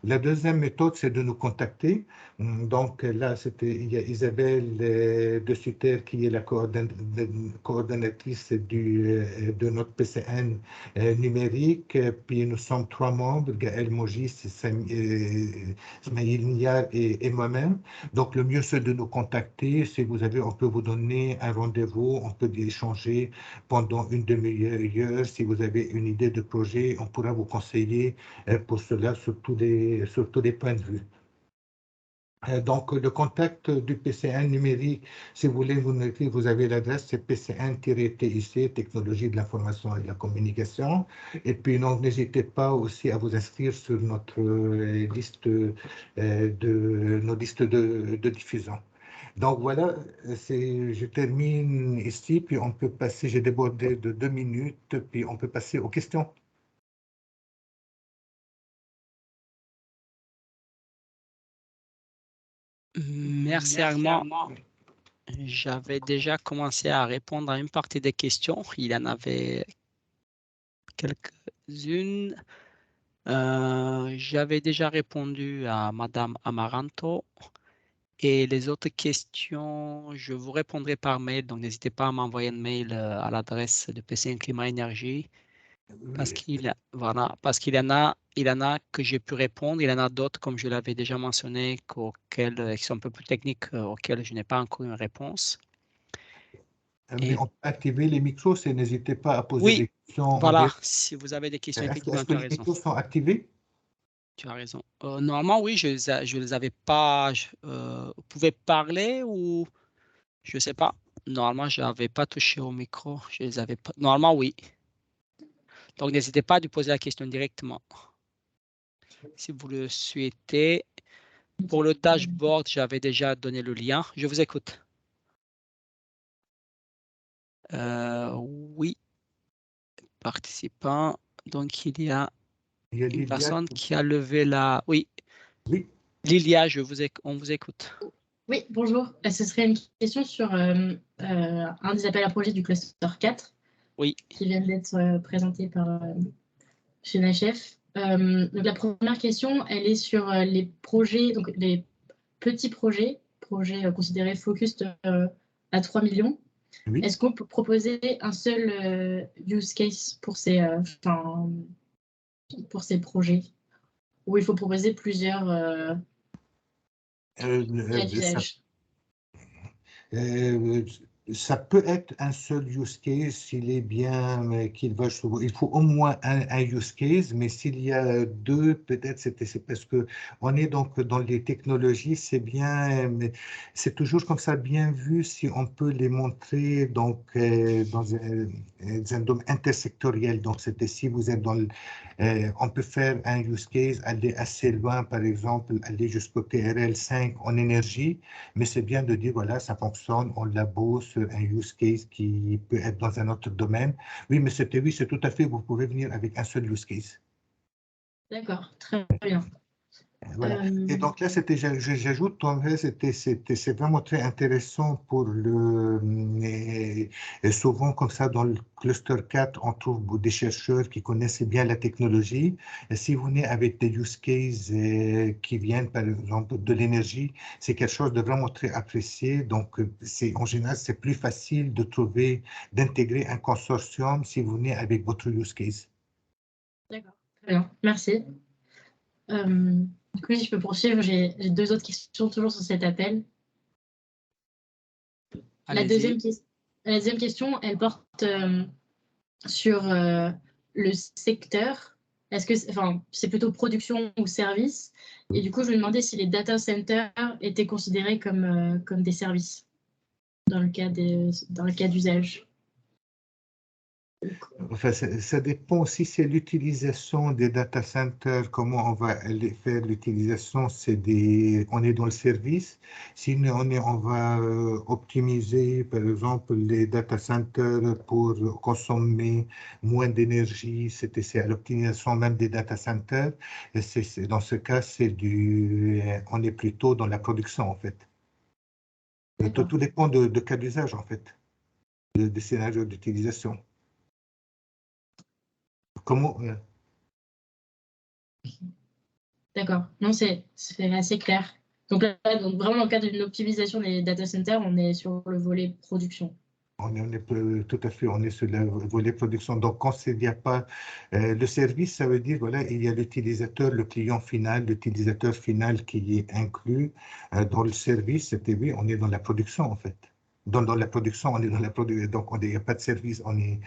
La deuxième méthode, c'est de nous contacter. Donc là, il y a Isabelle de Sutter qui est la coordonnatrice de notre PCN numérique. Puis nous sommes 3 membres, Gaël Mogis, Smaïl Niar et moi-même. Donc le mieux, c'est de nous contacter. Si vous avez, on peut vous donner un rendez-vous, on peut échanger pendant une demi-heure. Si vous avez une idée de projet, on pourra vous conseiller pour cela sur tous les points de vue. Donc, le contact du PCN numérique, si vous voulez vous noter, vous avez l'adresse, c'est PCN-TIC, Technologie de l'information et de la communication. Et puis, donc, n'hésitez pas aussi à vous inscrire sur notre liste nos listes de diffusion. Donc, voilà, je termine ici, puis on peut passer, j'ai débordé de 2 minutes, puis on peut passer aux questions. Merci Armand. J'avais déjà commencé à répondre à une partie des questions. Il y en avait quelques-unes. J'avais déjà répondu à Madame Amaranto. Et les autres questions, je vous répondrai par mail. Donc, n'hésitez pas à m'envoyer un mail à l'adresse de PCN Climat Énergie. Parce qu'il y en a que j'ai pu répondre. Il y en a d'autres, comme je l'avais déjà mentionné, qui sont un peu plus techniques, auxquelles je n'ai pas encore une réponse. Mais on peut activer les micros, n'hésitez pas à poser Oui, des questions. voilà, si vous avez des questions, Est-ce effectivement, que tu as les raison. micros sont activés? Tu as raison. Normalement, oui, je les avais pas. Vous pouvez parler ou je ne sais pas. Normalement, je n'avais pas touché au micro. Je les avais pas. Normalement, oui. Donc, n'hésitez pas à lui poser la question directement. Si vous le souhaitez. Pour le dashboard, j'avais déjà donné le lien. Je vous écoute. Oui, participant. Donc, il y a une personne qui a levé la... Oui. Oui. Lilia, on vous écoute. Oui, bonjour. Ce serait une question sur un des appels à projets du cluster 4 qui vient d'être présenté par chez NHF. Donc la première question, elle est sur les projets, donc les petits projets considérés focus à 3 millions. Oui. Est-ce qu'on peut proposer un seul use case pour ces projets, ou il faut proposer plusieurs cas d'usage? Ça peut être un seul use case s'il est bien, qu'il va souvent. Il faut au moins un use case, mais s'il y a deux, peut-être c'est parce que on est donc dans les technologies, c'est bien, c'est toujours comme ça bien vu si on peut les montrer donc dans un domaine intersectoriel. Donc c'était si vous êtes dans on peut faire un use case, aller assez loin, par exemple, aller jusqu'au TRL5 en énergie, mais c'est bien de dire, voilà, ça fonctionne, on l'a beau sur un use case qui peut être dans un autre domaine. Oui, mais c'est tout à fait, vous pouvez venir avec un seul use case. D'accord, très bien. Voilà. Et donc là, j'ajoute, c'est vraiment très intéressant pour et souvent comme ça dans le cluster 4, on trouve des chercheurs qui connaissent bien la technologie. Et si vous venez avec des use cases qui viennent par exemple de l'énergie, c'est quelque chose de vraiment très apprécié. Donc en général, c'est plus facile de trouver, d'intégrer un consortium si vous venez avec votre use case. D'accord, très bien, merci. Du coup, si je peux poursuivre, j'ai deux autres questions toujours sur cet appel. La deuxième question, elle porte sur le secteur. Est-ce que c'est plutôt production ou service? Et du coup, je me demandais si les data centers étaient considérés comme des services dans le cas d'usage. Enfin, ça dépend aussi, c'est l'utilisation des data centers, comment on va faire l'utilisation, on est dans le service. Si on va optimiser, par exemple, les data centers pour consommer moins d'énergie, c'est à l'optimisation même des data centers. Et dans ce cas, on est plutôt dans la production, en fait. Tout dépend de cas d'usage, en fait, des scénarios d'utilisation. Comment D'accord. Non, c'est assez clair. Donc là, vraiment, dans le cadre d'une optimisation des data centers, on est sur le volet production. Tout à fait, on est sur le volet production. Donc, quand il n'y a pas le service, ça veut dire, voilà, il y a l'utilisateur, le client final, l'utilisateur final qui est inclus dans le service. Oui, on est dans la production, en fait. Dans la production, on est dans la production, donc il n'y a pas de service, on est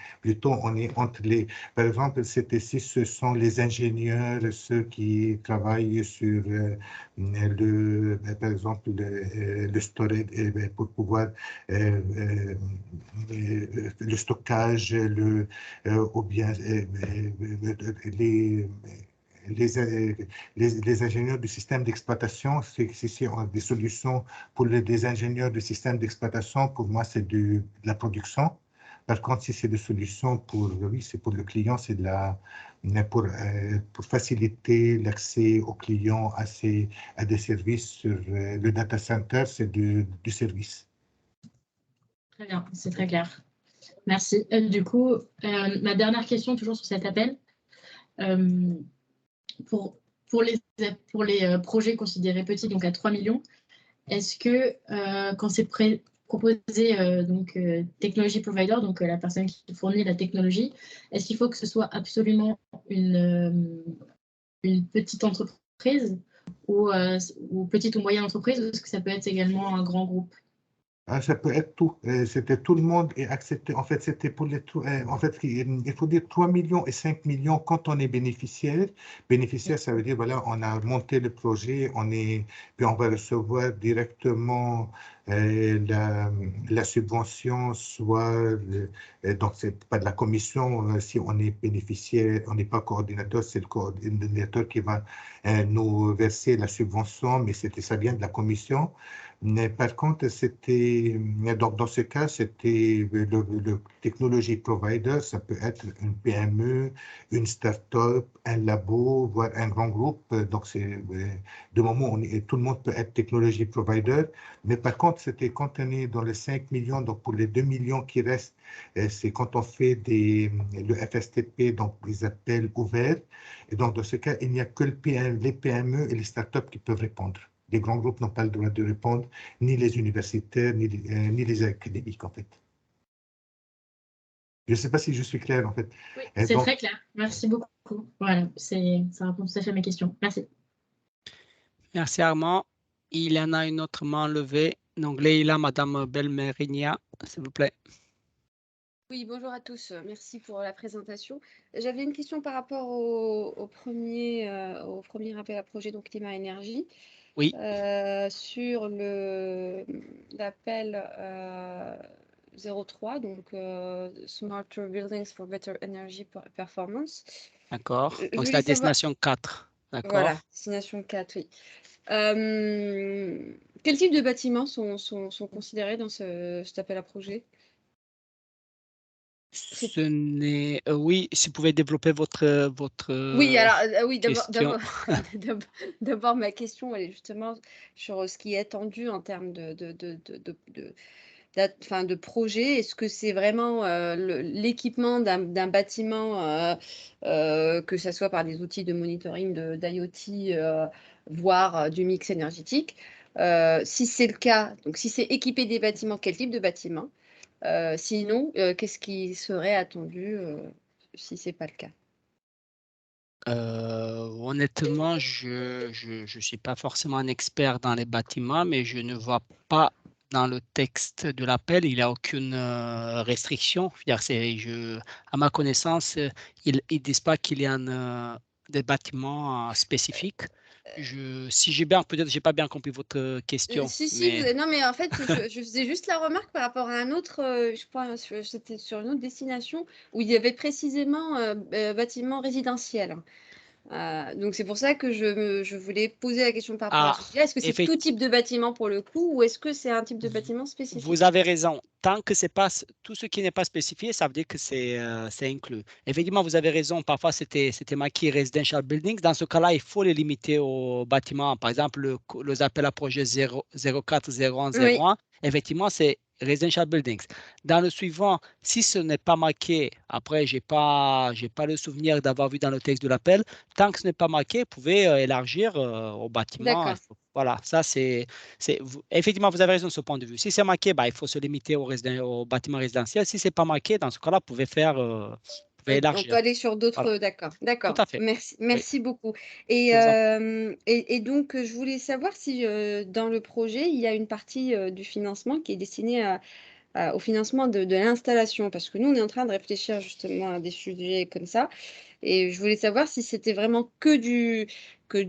entre les, par exemple, si ce sont les ingénieurs, ceux qui travaillent sur par exemple, le storage, pour pouvoir le stockage, ou bien les ingénieurs du système d'exploitation, si on a des solutions pour des ingénieurs du système d'exploitation, pour moi, c'est de la production. Par contre, si c'est des solutions oui, c'est pour le client, c'est pour faciliter l'accès aux clients à des services sur le data center, c'est du service. Très bien, c'est très clair. Merci. Du coup, ma dernière question, toujours sur cet appel. Pour les projets considérés petits, donc à 3 millions, est-ce que quand c'est proposé technology provider, donc la personne qui fournit la technologie, est-ce qu'il faut que ce soit absolument une petite entreprise ou petite ou moyenne entreprise, ou est-ce que ça peut être également un grand groupe? Ça peut être tout. C'était tout le monde est accepté. En fait, c'était pour en fait, il faut dire 3 millions et 5 millions quand on est bénéficiaire. Bénéficiaire, ça veut dire, voilà, on a monté le projet, puis on va recevoir directement la subvention, donc c'est pas de la commission, si on est bénéficiaire, on n'est pas coordinateur, c'est le coordinateur qui va nous verser la subvention, mais ça vient de la commission. Mais par contre, donc dans ce cas, c'était le technology provider, ça peut être une PME, une start-up, un labo, voire un grand groupe. Donc, de moment tout le monde peut être technology provider. Mais par contre, c'était quand on est dans les 5 millions, donc pour les 2 millions qui restent, c'est quand on fait le FSTP, donc des appels ouverts. Et donc, dans ce cas, il n'y a que les PME et les start-up qui peuvent répondre. Les grands groupes n'ont pas le droit de répondre, ni les universitaires, ni les académiques, en fait. Je ne sais pas si je suis clair, en fait. Oui, c'est très clair. Merci beaucoup. Voilà, ça répond tout à fait à mes questions. Merci. Merci Armand. Il y en a une autre main levée. Donc, Leïla, Madame Belmerigna, s'il vous plaît. Oui, bonjour à tous. Merci pour la présentation. J'avais une question par rapport au premier appel à projet, donc climat énergie. Oui. Sur l'appel 03, donc Smarter Buildings for Better Energy Performance. D'accord. Donc, c'est la destination 4. D'accord. Voilà, destination 4, oui. Quel type de bâtiments sont considérés dans cet appel à projet? Oui, si vous pouvez développer votre oui, alors oui, d'abord ma question, elle est justement sur ce qui est attendu en termes de projet. Est-ce que c'est vraiment l'équipement d'un bâtiment, que ce soit par des outils de monitoring d'IoT, voire du mix énergétique? Si c'est le cas, donc si c'est équipé des bâtiments, quel type de bâtiment? Sinon, qu'est-ce qui serait attendu si ce n'est pas le cas? Honnêtement, je suis pas forcément un expert dans les bâtiments, mais je ne vois pas dans le texte de l'appel, il n'y a aucune restriction. À ma connaissance, ils ne disent pas qu'il y a des bâtiments spécifiques. Si j'ai bien, peut-être j'ai pas bien compris votre question. Non, mais en fait, je faisais juste la remarque par rapport à un autre, je crois, c'était sur une autre destination où il y avait précisément bâtiment résidentiel. Donc c'est pour ça que je voulais poser la question par rapport à celui-là. Est-ce que c'est tout type de bâtiment pour le coup, ou est-ce que c'est un type de bâtiment spécifique? Vous avez raison. Tant que c'est pas tout ce qui n'est pas spécifié, ça veut dire que c'est inclus. Effectivement, vous avez raison. Parfois, c'était marqué residential buildings. Dans ce cas-là, il faut les limiter aux bâtiments. Par exemple, les appels à projet 04, 01, 01. Effectivement, c'est residential buildings. Dans le suivant, si ce n'est pas marqué, après, j'ai pas le souvenir d'avoir vu dans le texte de l'appel. Tant que ce n'est pas marqué, vous pouvez élargir au bâtiment. Voilà, ça effectivement, vous avez raison de ce point de vue. Si c'est marqué, il faut se limiter au bâtiment résidentiel. Si ce n'est pas marqué, dans ce cas-là, vous pouvez élargir. On peut aller sur d'autres, voilà. D'accord. Tout à fait. Merci beaucoup. Et donc, je voulais savoir si dans le projet, il y a une partie du financement qui est destinée au financement de l'installation, parce que nous, on est en train de réfléchir justement à des sujets comme ça. Et je voulais savoir si c'était vraiment que de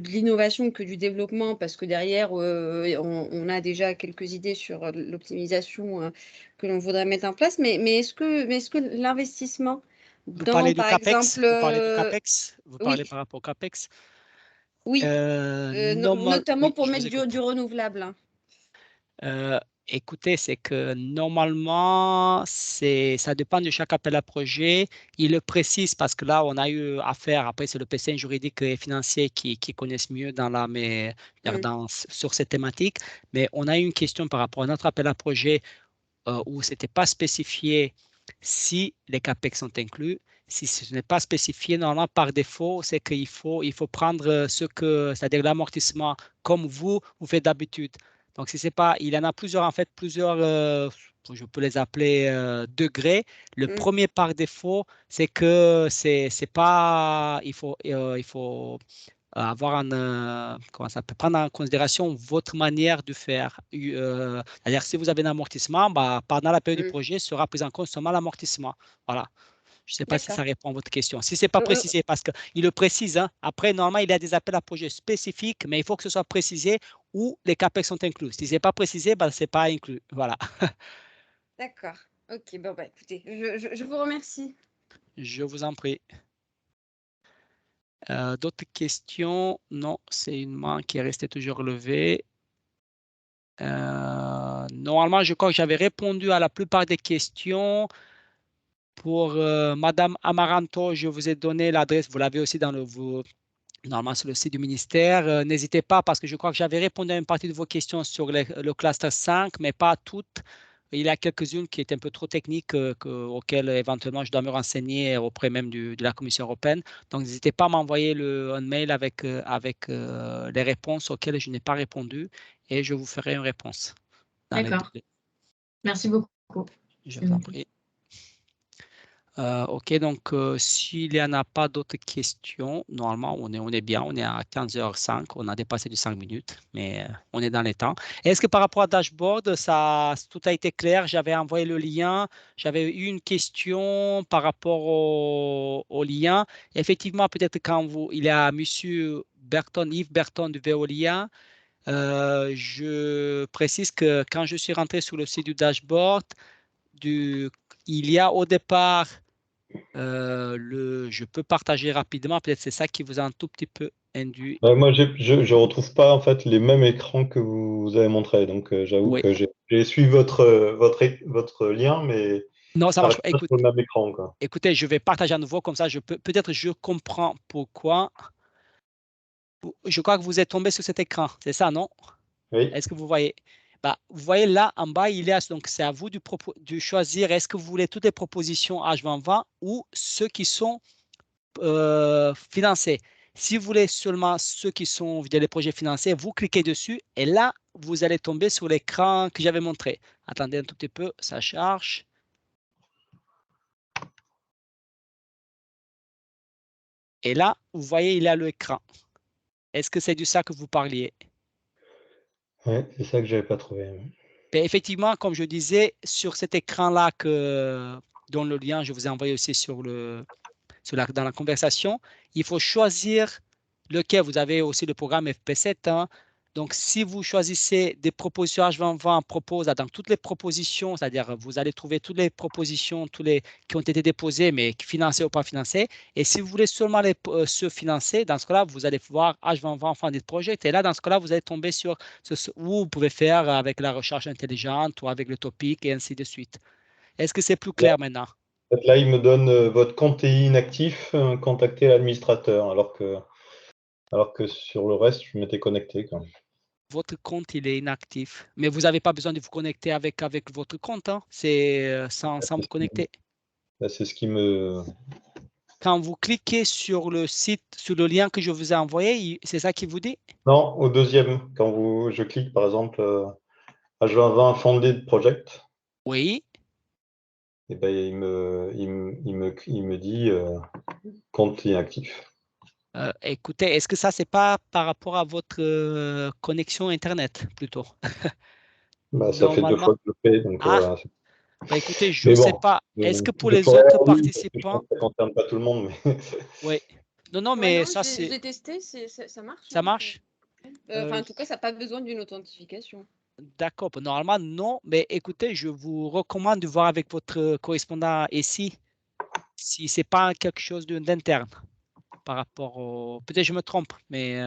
l'innovation, que du développement, parce que derrière, on a déjà quelques idées sur l'optimisation que l'on voudrait mettre en place. Mais est-ce que l'investissement Vous parlez du CAPEX? Vous parlez par rapport au CAPEX? Oui, notamment pour mettre du renouvelable. Écoutez, c'est que normalement, ça dépend de chaque appel à projet. Il le précise parce que là, on a eu affaire, après c'est le PCN juridique et financier qui connaissent mieux sur cette thématique, mais on a eu une question par rapport à notre appel à projet où ce n'était pas spécifié si les CAPEX sont inclus. Si ce n'est pas spécifié, normalement, par défaut, c'est qu'il faut prendre c'est-à-dire l'amortissement comme vous faites d'habitude. Donc, si c'est pas, il y en a plusieurs, en fait, je peux les appeler degrés. Le premier par défaut, c'est que c'est pas, il faut avoir comment ça peut prendre en considération votre manière de faire. C'est-à-dire, si vous avez un amortissement, pendant la période du projet, sera pris en compte seulement l'amortissement. Voilà. Je ne sais pas si ça répond à votre question. Si ce n'est pas précisé, parce qu'il le précise, hein, après, normalement, il y a des appels à projets spécifiques, mais il faut que ce soit précisé où les CAPEX sont inclus. Si ce n'est pas précisé, ce n'est pas inclus. Voilà. D'accord. OK. Bon, écoutez, je vous remercie. Je vous en prie. D'autres questions? Non, c'est une main qui est restée toujours levée. Normalement, je crois que j'avais répondu à la plupart des questions. Pour Madame Amaranto, je vous ai donné l'adresse. Vous l'avez aussi normalement sur le site du ministère. N'hésitez pas parce que je crois que j'avais répondu à une partie de vos questions sur le cluster 5, mais pas toutes. Il y a quelques-unes qui étaient un peu trop techniques auxquelles éventuellement je dois me renseigner auprès même de la Commission européenne. Donc, n'hésitez pas à m'envoyer un mail avec les réponses auxquelles je n'ai pas répondu et je vous ferai une réponse. D'accord. Merci beaucoup. Je vous en prie. OK, donc s'il n'y en a pas d'autres questions, normalement, on est bien, on est à 15h05, on a dépassé de 5 minutes, mais on est dans les temps. Est-ce que par rapport à dashboard, tout a été clair? J'avais envoyé le lien, j'avais eu une question par rapport au lien. Effectivement, peut-être il y a M. Yves Berton de Veolia. Je précise que quand je suis rentré sur le site du dashboard, il y a au départ je peux partager rapidement, peut-être c'est ça qui vous a un tout petit peu induit. Moi, je ne retrouve pas en fait les mêmes écrans que vous avez montré, donc j'avoue que j'ai suivi votre lien, mais non, ça marche pas. Sur le même écran, quoi. Écoutez, je vais partager à nouveau, comme ça, peut-être je comprends pourquoi. Je crois que vous êtes tombé sur cet écran, c'est ça, non? Oui. Est-ce que vous voyez? Vous voyez là en bas, donc c'est à vous de choisir est-ce que vous voulez toutes les propositions H2020 ou ceux qui sont financés. Si vous voulez seulement ceux qui sont via les projets financés, vous cliquez dessus et là, vous allez tomber sur l'écran que j'avais montré. Attendez un tout petit peu, ça charge. Et là, vous voyez, il y a l'écran. Est-ce que c'est de ça que vous parliez? Oui, c'est ça que je n'avais pas trouvé. Et effectivement, comme je disais, sur cet écran-là dont le lien, je vous ai envoyé aussi sur le dans la conversation, il faut choisir lequel. Vous avez aussi le programme FP7. Hein. Donc, si vous choisissez des propositions, H2020 propose dans toutes les propositions, c'est-à-dire vous allez trouver toutes les propositions qui ont été déposées, mais financées ou pas financées. Et si vous voulez seulement se financer, dans ce cas-là, vous allez voir H2020 Funded Project. Et là, dans ce cas-là, vous allez tomber sur où vous pouvez faire avec la recherche intelligente ou avec le topic et ainsi de suite. Est-ce que c'est plus clair maintenant? Là, il me donne votre compte est inactif, contactez l'administrateur, alors que sur le reste, je m'étais connecté. Quoi. Votre compte, il est inactif. Mais vous n'avez pas besoin de vous connecter avec votre compte. Hein. C'est sans vous connecter. C'est ce qui me... Quand vous cliquez sur le site, sur le lien que je vous ai envoyé, c'est ça qui vous dit? Non, au deuxième. Quand je clique, par exemple, H2020 Funded Project. Oui. Et ben, il me dit compte inactif. Écoutez, est-ce que ça, c'est pas par rapport à votre connexion Internet, plutôt? Bah, ça fait 2 fois que je le fais. Donc, bah, écoutez, je ne sais pas. Est-ce que pour les autres participants... Ça ne concerne pas tout le monde. Mais... oui. Non, mais non, ça, c'est... Je l'ai testé, ça marche. Ça marche? En tout cas, ça n'a pas besoin d'une authentification. D'accord. Normalement, non. Mais écoutez, je vous recommande de voir avec votre correspondant ici si ce n'est pas quelque chose d'interne par rapport au... Peut-être que je me trompe, mais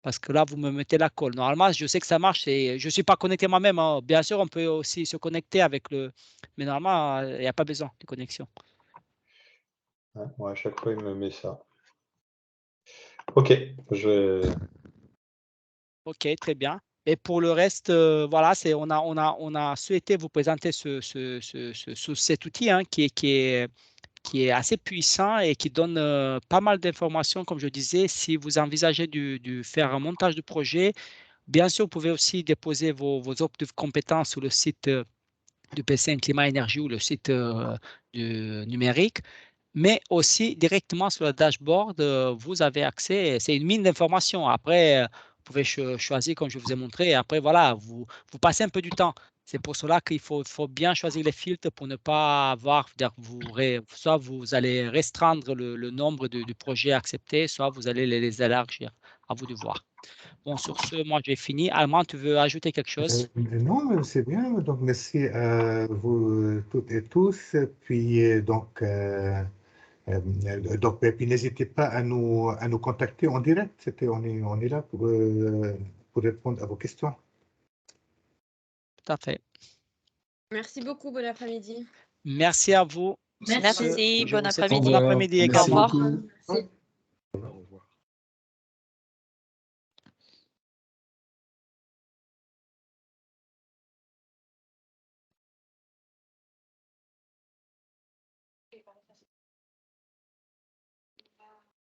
parce que là, vous me mettez la colle. Normalement, je sais que ça marche et je ne suis pas connecté moi-même. Hein. Bien sûr, on peut aussi se connecter avec le... Mais normalement, il n'y a pas besoin de connexion. Ouais, à chaque fois, il me met ça. OK. OK, très bien. Et pour le reste, voilà, on a souhaité vous présenter cet outil hein, qui est assez puissant et qui donne pas mal d'informations, comme je disais. Si vous envisagez de faire un montage de projet, bien sûr, vous pouvez aussi déposer vos offres de compétences sur le site du PCN Climat Énergie ou le site du numérique, mais aussi directement sur le dashboard, vous avez accès, c'est une mine d'informations. Après, vous pouvez choisir comme je vous ai montré, et après, voilà, vous passez un peu du temps. C'est pour cela qu'il faut bien choisir les filtres pour ne pas avoir, soit vous allez restreindre le nombre de projets acceptés, soit vous allez les élargir. À vous de voir. Bon, sur ce, moi, j'ai fini. Armand, tu veux ajouter quelque chose? Non, c'est bien. Donc, merci à vous toutes et tous. Puis, donc, puis n'hésitez pas à nous contacter en direct. On est là pour répondre à vos questions. Tout à fait. Merci beaucoup. Bon après-midi. Merci à vous. Merci. Bon après-midi. Bon après-midi également. Au revoir.